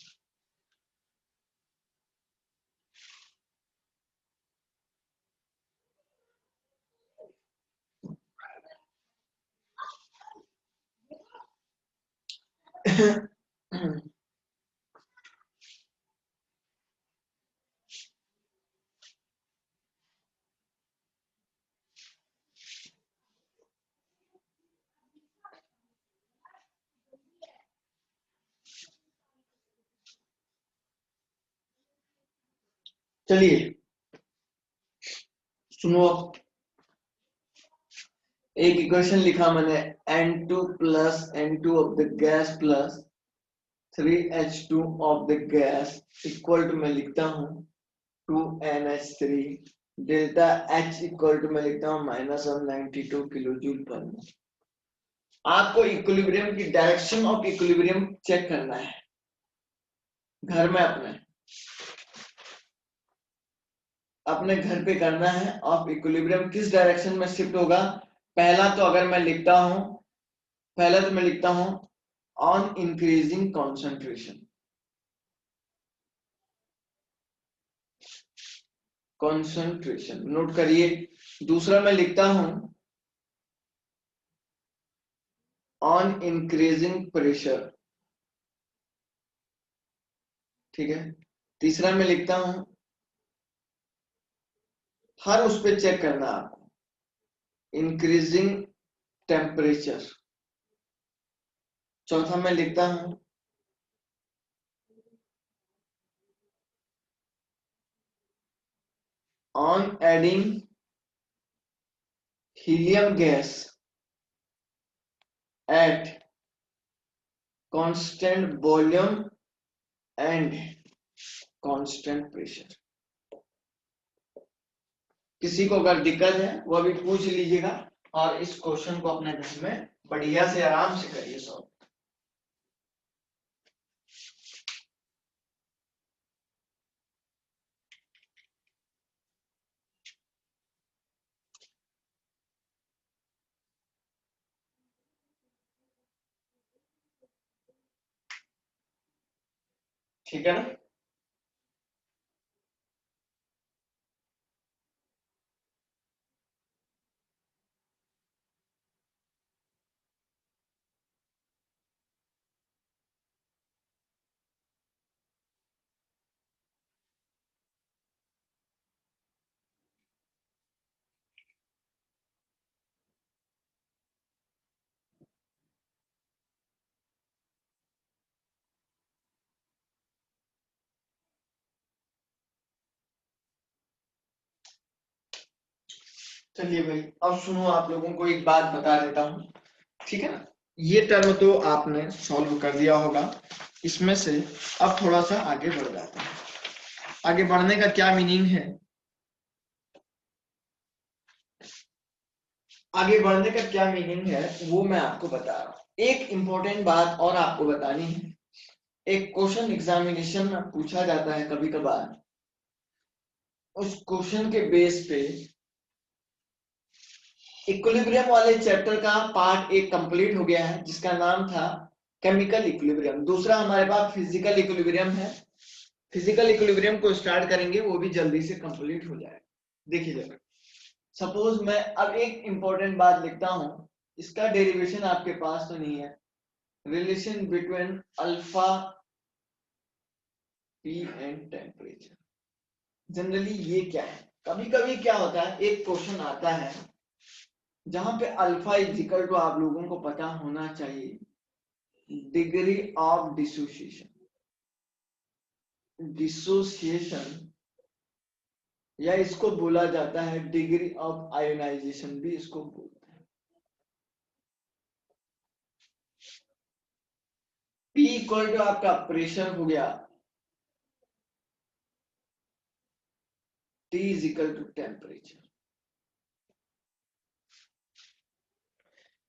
चलिए सुनो, एक इक्वेशन लिखा मैंने, N2 plus N2 of the gas plus 3H2 of the gas equal to मैं लिखता हूं 2NH3 delta H equal to मैं लिखता हूं -192 किलो जूल पर मोल। आपको इक्विलिब्रियम की डायरेक्शन ऑफ इक्विलिब्रियम चेक करना है घर में, अपने घर पे करना है। ऑफ इक्विलिब्रियम किस डायरेक्शन में शिफ्ट होगा? पहला तो अगर मैं लिखता हूं, पहला तो मैं लिखता हूं on increasing concentration, concentration note करिए। दूसरा मैं लिखता हूं ऑन इंक्रीजिंग प्रेशर, ठीक है। तीसरा मैं लिखता हूं, हर उस पे चेक करना आपको, इंक्रीजिंग टेम्परेचर। चौथा मैं लिखता हूं on adding helium gas at constant volume and constant pressure. किसी को अगर दिक्कत है वो अभी पूछ लीजिएगा, और इस क्वेश्चन को अपने घर में बढ़िया से आराम से करिए सॉल्व। ठीक है ना। चलिए भाई, अब सुनो, आप लोगों को एक बात बता देता हूँ, ठीक है ना। ये टर्म तो आपने सॉल्व कर दिया होगा, इसमें से अब थोड़ा सा आगे बढ़ जाते हैं। आगे बढ़ने का क्या मीनिंग है, आगे बढ़ने का क्या मीनिंग है वो मैं आपको बता रहा हूँ। एक इंपॉर्टेंट बात और आपको बतानी है, एक क्वेश्चन एग्जामिनेशन में पूछा जाता है कभी कभार, उस क्वेश्चन के बेस पे इक्विलिब्रियम वाले चैप्टर का पार्ट एक कंप्लीट हो गया है, जिसका नाम था केमिकल इक्विलिब्रियम। दूसरा हमारे पास फिजिकल इक्विलिब्रियम है, फिजिकल इक्विलिब्रियम को स्टार्ट करेंगे, वो भी जल्दी से कंप्लीट हो जाएगा। देखिए जरा, सपोज मैं अब एक इंपॉर्टेंट बात लिखता हूं, इसका डेरिवेशन आपके पास तो नहीं है, relation between alpha P and temperature. Generally ये क्या है, कभी कभी क्या होता है, एक क्वेश्चन आता है जहां पे अल्फा इजिकल टू, आप लोगों को पता होना चाहिए, डिग्री ऑफ डिसोसिएशन, डिसोसिएशन या इसको बोला जाता है डिग्री ऑफ आयोनाइजेशन भी इसको बोलते हैं। P इक्वल टू आपका प्रेशर हो गया, T is equal to temperature.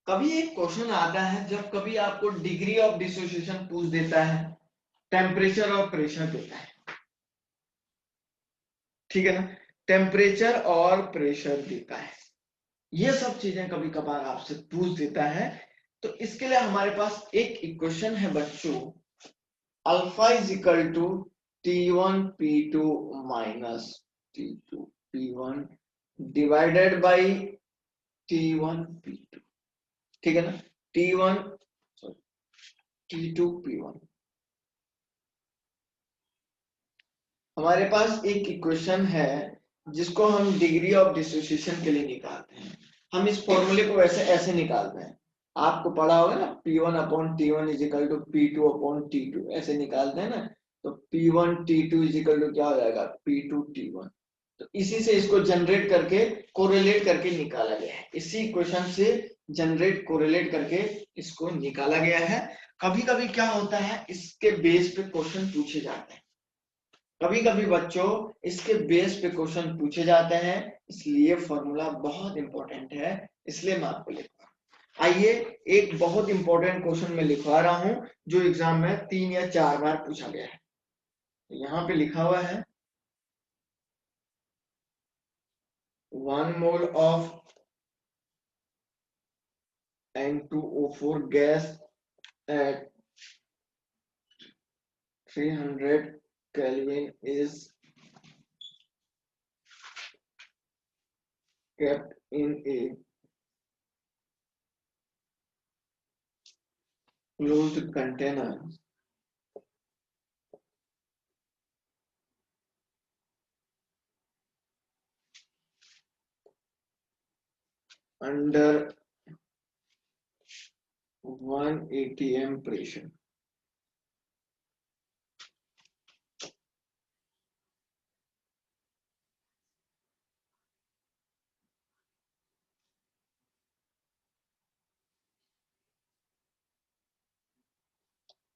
कभी एक क्वेश्चन आता है जब कभी आपको डिग्री ऑफ डिसोसिएशन पूछ देता है, टेम्परेचर और प्रेशर देता है, ठीक है ना, टेम्परेचर और प्रेशर देता है, ये सब चीजें कभी कभार आपसे पूछ देता है। तो इसके लिए हमारे पास एक इक्वेशन है बच्चों, alpha is equal to T1P2 minus T2P1 divided by T1P2, ठीक है ना, T1 T2P1। हमारे पास एक इक्वेशन है जिसको हम डिग्री ऑफ डिसोसिएशन के लिए निकालते हैं। हम इस फॉर्मूले को ऐसे ऐसे निकालते हैं, आपको पढ़ा होगा ना, P1 upon T1 is equal to P2 upon T2, ऐसे निकालते हैं ना। तो P1 T2 is equal to क्या हो जाएगा, P2 T1। तो इसी से इसको जनरेट करके कोरिलेट करके निकाला गया है, इसी इक्वेशन से जनरेट कोरिलेट करके इसको निकाला गया है। कभी कभी क्या होता है, इसके बेस पे क्वेश्चन पूछे जाते हैं, कभी कभी बच्चों इसके बेस पे क्वेश्चन पूछे जाते हैं, इसलिए फॉर्मूला बहुत इंपॉर्टेंट है, इसलिए मैं आपको लिखवा। आइए, एक बहुत इंपॉर्टेंट क्वेश्चन में लिखवा रहा हूं जो एग्जाम में 3 या 4 बार पूछा गया है। यहाँ पे लिखा हुआ है 1 mole of N2O4 gas at 300 Kelvin is kept in a closed container under 1 atm pressure.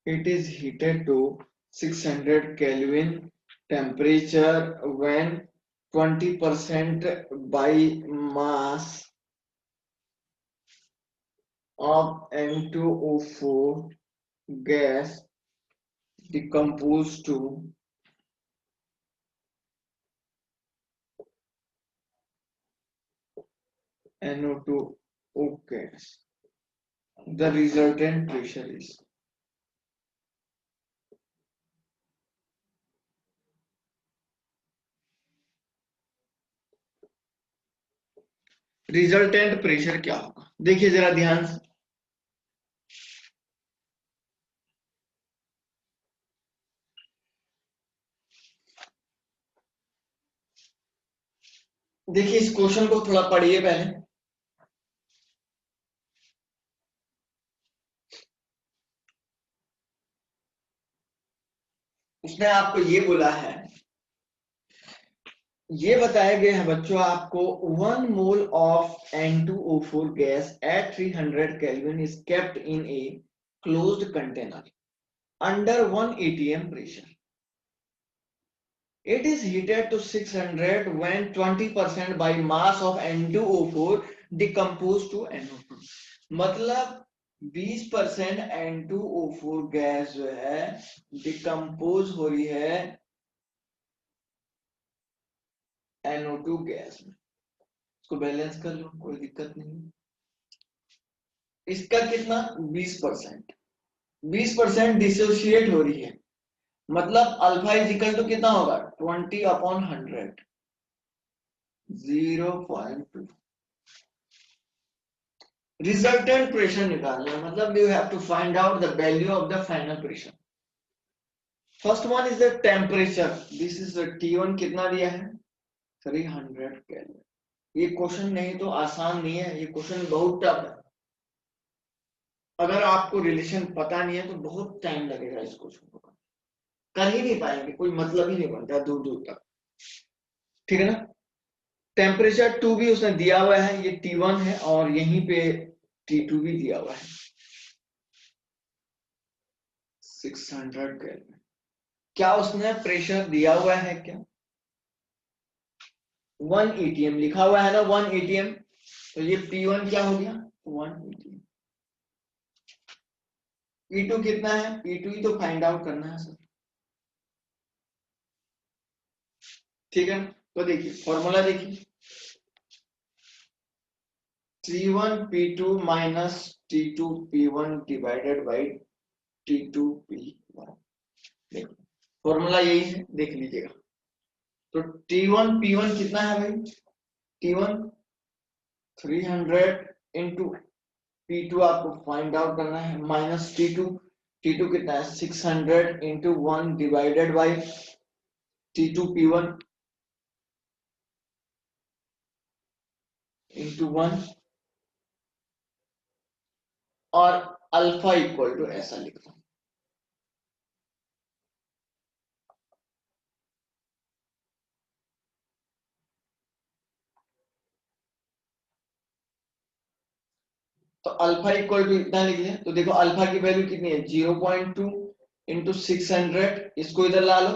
It is heated to 600 Kelvin temperature when 20% by mass of N2O4 gas decomposed to NO2O gas. The resultant pressure is. Resultant pressure क्या होगा, देखिए जरा ध्यान से। देखिए इस question को थोड़ा पढ़िए पहले। उसने आपको ये बोला है ये बताया गया है बच्चों आपको 1 mole of N2O4 gas at 300 Kelvin is kept in a closed container under 1 atm pressure. It is heated to 600 when 20% by mass of N2O4 decompose to NO2. मतलब 20% N2O4 गैस जो है डिकम्पोज हो रही है NO2 गैस में। इसको balance कर लो, कोई दिक्कत नहीं। इसका कितना 20%, 20% डिसोशिएट हो रही है, मतलब अल्फा इजिकल टू कितना होगा 20/100, 0.2। रिजल्टेंट प्रेशर निकालना है, मतलब you have to find out the value of the final pressure. First one is the temperature, this is the T1 कितना दिया है 300 केल्विन। ये क्वेश्चन नहीं तो आसान नहीं है, ये क्वेश्चन बहुत टफ है। अगर आपको रिलेशन पता नहीं है तो बहुत टाइम लगेगा इस क्वेश्चन को, कर ही नहीं पाएंगे, कोई मतलब ही नहीं बनता दूर दूर तक, ठीक है ना। टेम्परेचर 2 भी उसने दिया हुआ है, ये T1 है और यहीं पे T2 भी दिया हुआ है 600 केल्विन। क्या उसने प्रेशर दिया हुआ है क्या 1 atm लिखा हुआ है ना 1 atm, तो ये P1 क्या हो गया 1 atm। P2 कितना है, P2 ही तो फाइंड आउट करना है सर, ठीक है। तो देखिए फॉर्मूला देखिए T1P2 minus T2P1 divided by T2P1, देखिए फॉर्मूला यही है, देख लीजिएगा। तो T1P1 कितना है भाई, T1 300 इंटू P2 आपको फाइंड आउट करना है माइनस T2, T2 कितना है 600 into 1 divided by T2P1 into 1, और अल्फा इक्वल टू ऐसा लिख रहा हूं। तो अल्फा इक्वल टू इतना लिख लिया, तो देखो अल्फा की वैल्यू कितनी है 0.2 इंटू 600, इसको इधर ला लो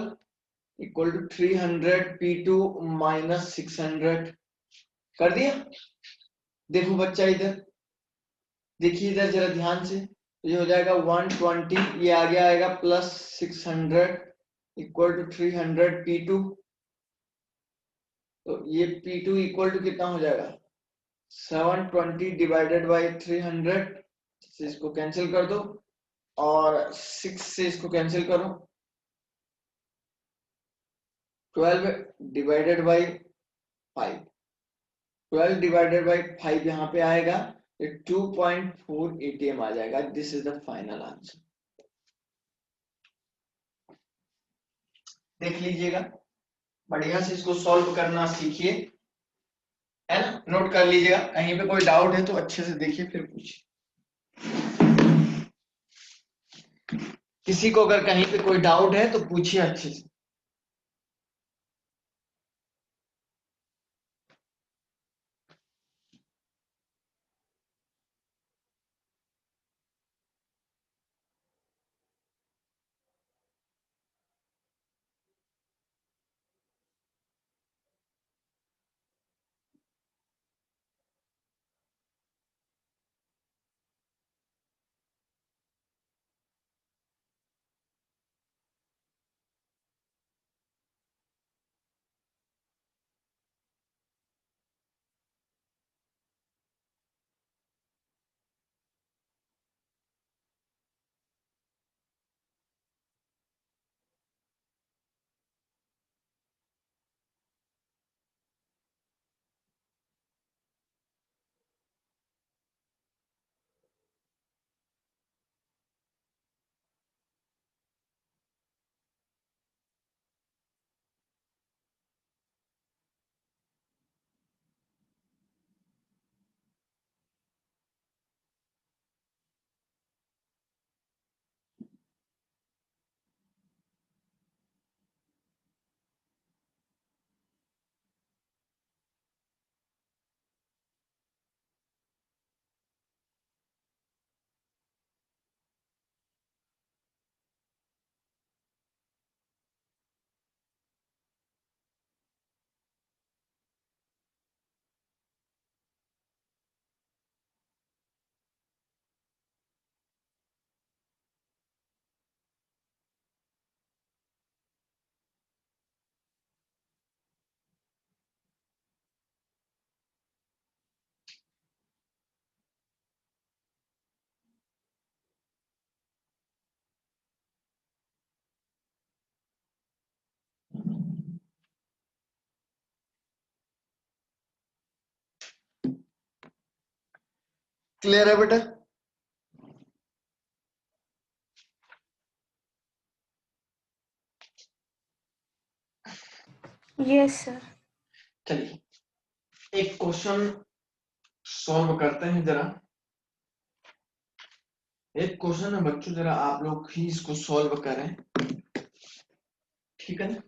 इक्वल टू 300 P2 माइनस 600 कर दिया। देखो बच्चा इधर देखिए, इधर जरा ध्यान से, ये हो जाएगा 120, ये आगे आएगा प्लस 600 इक्वल टू 300 P2, तो ये P2 इक्वल टू कितना हो जाएगा 720 डिवाइडेड बाई 300, से इसको कैंसिल कर दो और 6 से इसको कैंसिल करो, 12 डिवाइडेड बाई 5, 12 डिवाइडेड बाई 5 यहाँ पे आएगा, ये 2.4 atm आ जाएगा। This is the final answer, देख लीजिएगा, बढ़िया से इसको सॉल्व करना सीखिए, है ना, नोट कर लीजिएगा। कहीं पे कोई डाउट है तो अच्छे से देखिए फिर पूछिए, किसी को अगर कहीं पे कोई डाउट है तो पूछिए अच्छे से। क्लियर है बेटा? Yes sir. चलिए एक क्वेश्चन सॉल्व करते हैं जरा। एक क्वेश्चन है बच्चों, जरा आप लोग ही इसको सॉल्व करें, ठीक है ना?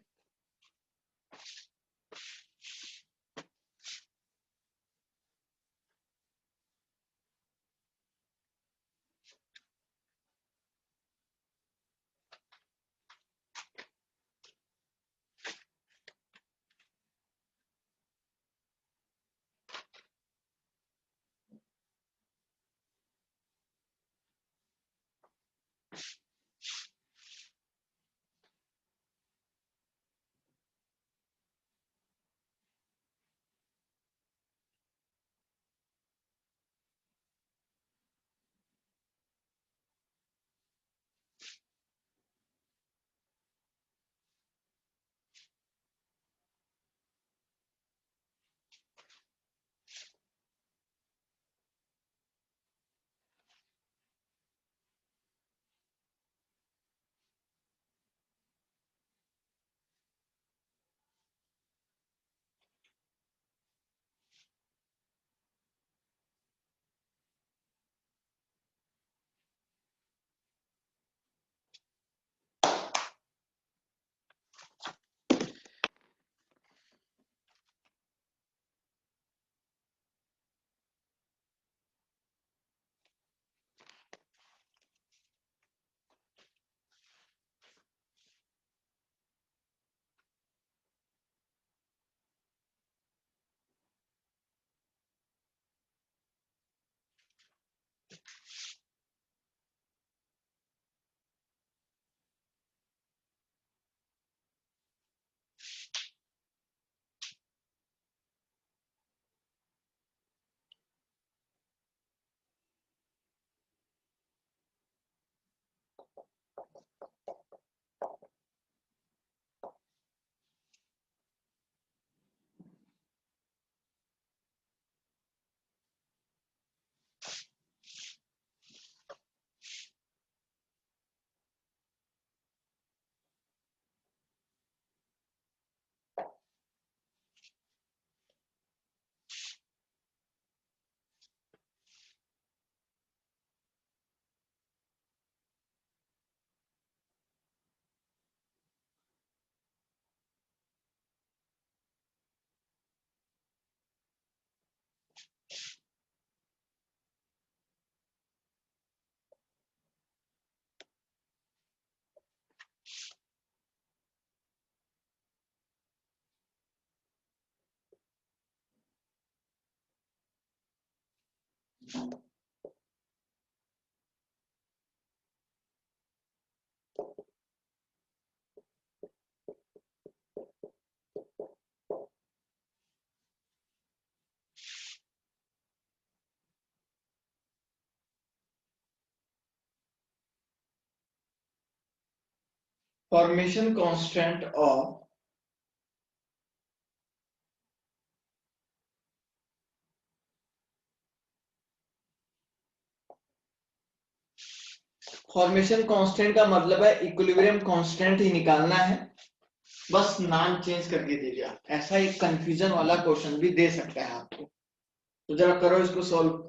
Formation constant of formation constant का मतलब है इक्विलिब्रियम कांस्टेंट ही निकालना है, बस नाम चेंज करके दीजिए आप। ऐसा एक कंफ्यूजन वाला क्वेश्चन भी दे सकता है आपको, तो जरा करो इसको सॉल्व।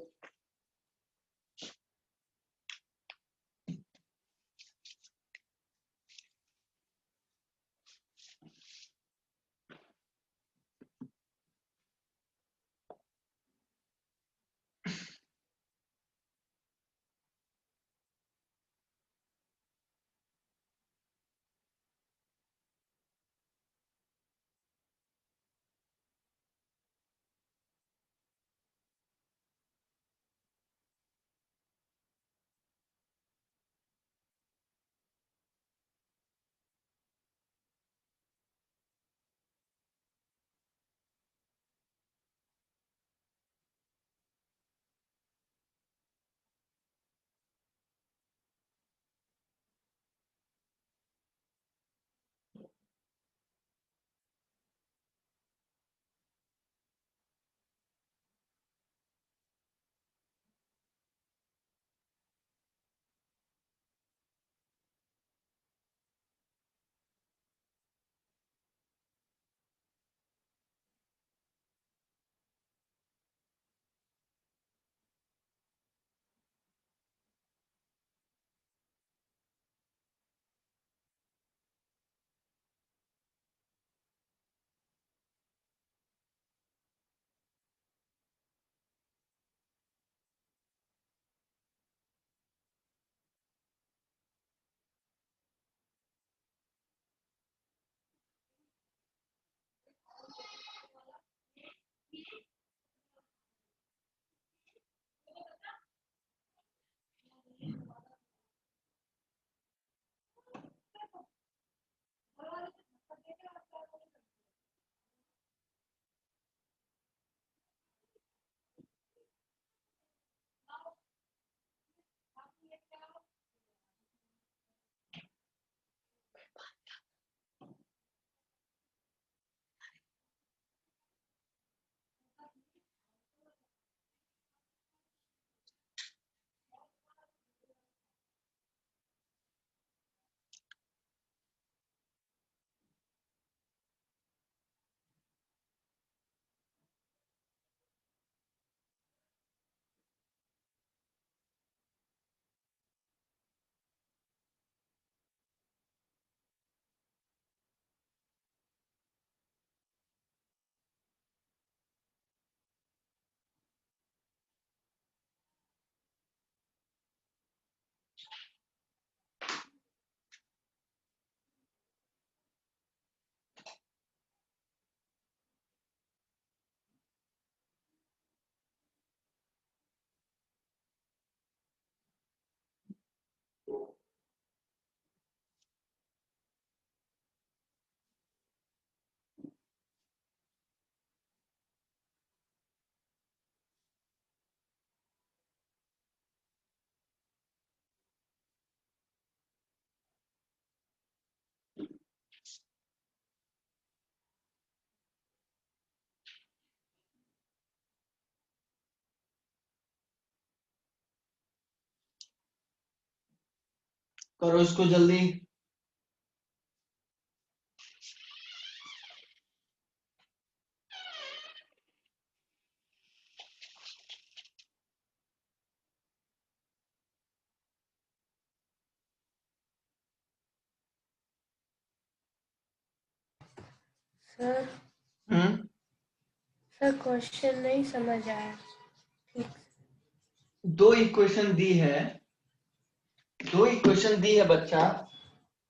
करो इसको जल्दी। सर सर क्वेश्चन नहीं समझ आया ठीक से। दो इक्वेशन दी है बच्चा,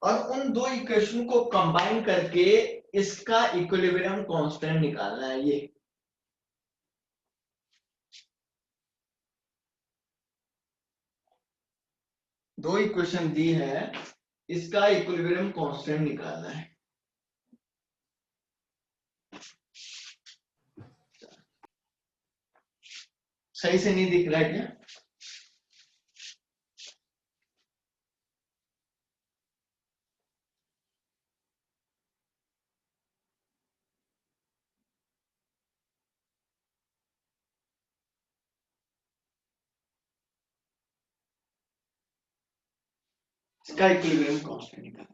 और उन दो इक्वेशन को कंबाइन करके इसका इक्विलिब्रियम कांस्टेंट निकालना है। ये दो इक्वेशन दी है, इसका इक्विलिब्रियम कांस्टेंट निकालना है। सही से नहीं दिख रहा है क्या? इसका इक्विलिब्रियम कांस्टेंट निकालना है।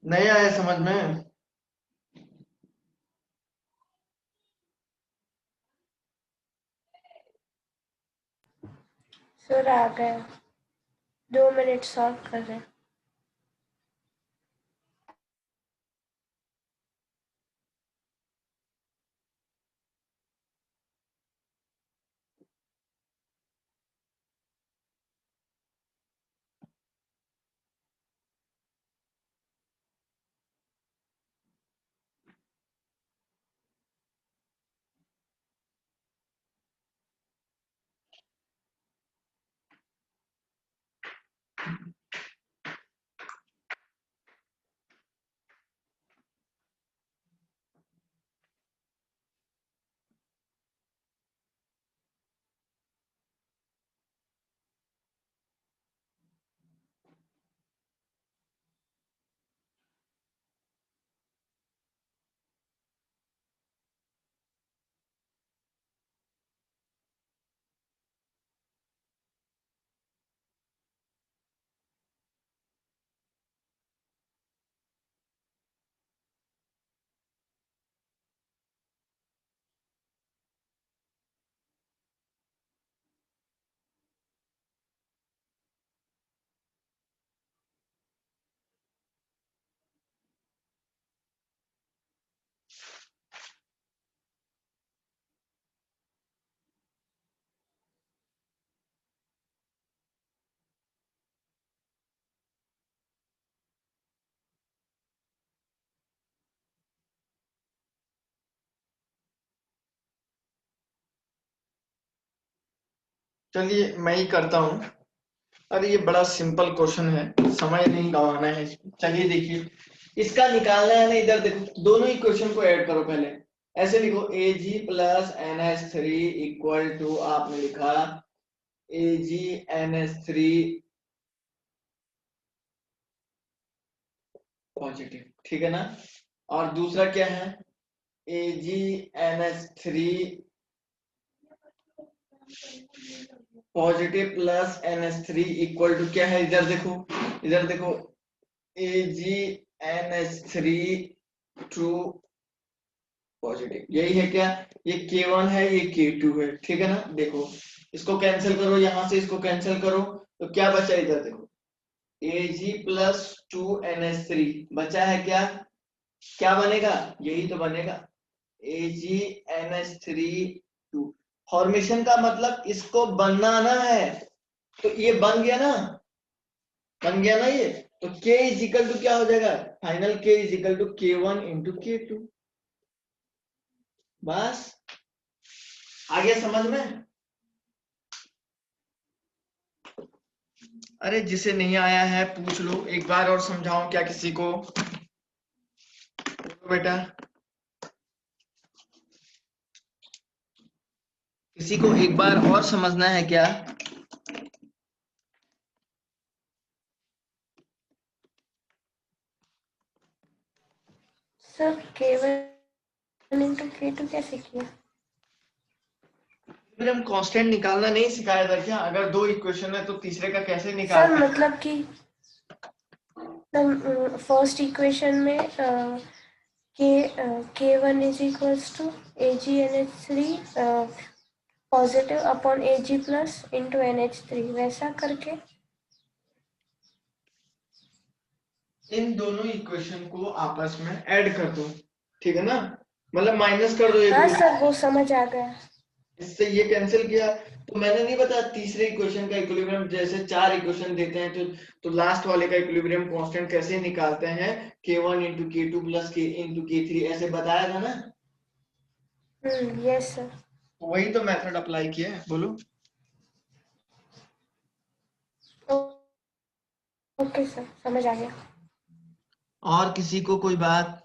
नहीं आया समझ में? सर आ गया, 2 मिनट सॉल्व कर रहे हैं। चलिए मैं ही करता हूँ। अरे ये बड़ा सिंपल क्वेश्चन है, समय नहीं गंवाना है इसमें। चलिए देखिए, इसका निकालना है ना, इधर देखो, दोनों इक्वेशन को ऐड करो पहले। ऐसे लिखो Ag plus NH3 equal to, आपने लिखा AgNH3 पॉजिटिव, ठीक है ना। और दूसरा क्या है, AgNH3 positive plus NH3 equal to क्या है, इधर देखो AgNH3 ट्रू पॉजिटिव, यही है क्या? ये K1 है, ये K2 है, ठीक है ना। देखो इसको कैंसिल करो, यहां से इसको कैंसिल करो, तो क्या बचा इधर देखो, Ag प्लस 2NH3 बचा है क्या? क्या बनेगा? यही तो बनेगा, AgNH3 टू। फॉर्मेशन का मतलब इसको बनाना है, तो ये बन गया ना, बन गया ना ये, तो k इज इक्वल टू क्या हो जाएगा, final k is equal to k1 into k2। बस आ गया समझ में। अरे जिसे नहीं आया है पूछ लो, एक बार और समझाऊं क्या किसी को, बेटा किसी को एक बार और समझना है क्या? सर k1 इंटू k2 कैसे किया? फिर हम कांस्टेंट निकालना नहीं सिखाया था क्या? अगर दो इक्वेशन है तो तीसरे का कैसे सर निकालते हैं? मतलब कि फर्स्ट इक्वेशन में k1 is equals to AgNH3 positive upon Ag plus into NH3 वैसा करके। इन दोनों इक्वेशन को आपस में ऐड कर दो, ठीक है ना, मतलब माइनस कर दो एक हाँ दूसरे, सर वो समझ आ गया। इससे ये कैंसिल किया। तो मैंने नहीं बताया तीसरे इक्वेशन का इक्विलिब्रियम, जैसे चार इक्वेशन देते हैं तो लास्ट वाले का इक्विलिब्रियम कांस्टेंट कैसे निकालते हैं, k1 into k2 plus k into k3 ऐसे बताया था ना। Yes sir. वही तो मेथड अप्लाई किया है, बोलो। ओके सर समझ आ गया। और किसी को कोई बात?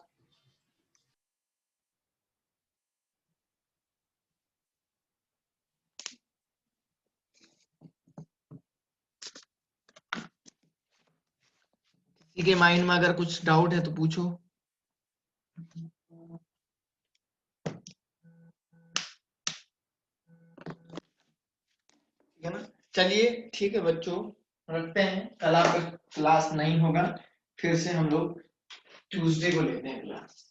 किसी के माइंड में अगर कुछ डाउट है तो पूछो। ठीक है ना, चलिए ठीक है बच्चों, रखते हैं, कल आपका क्लास नहीं होगा, फिर से हम लोग ट्यूसडे को लेते हैं क्लास।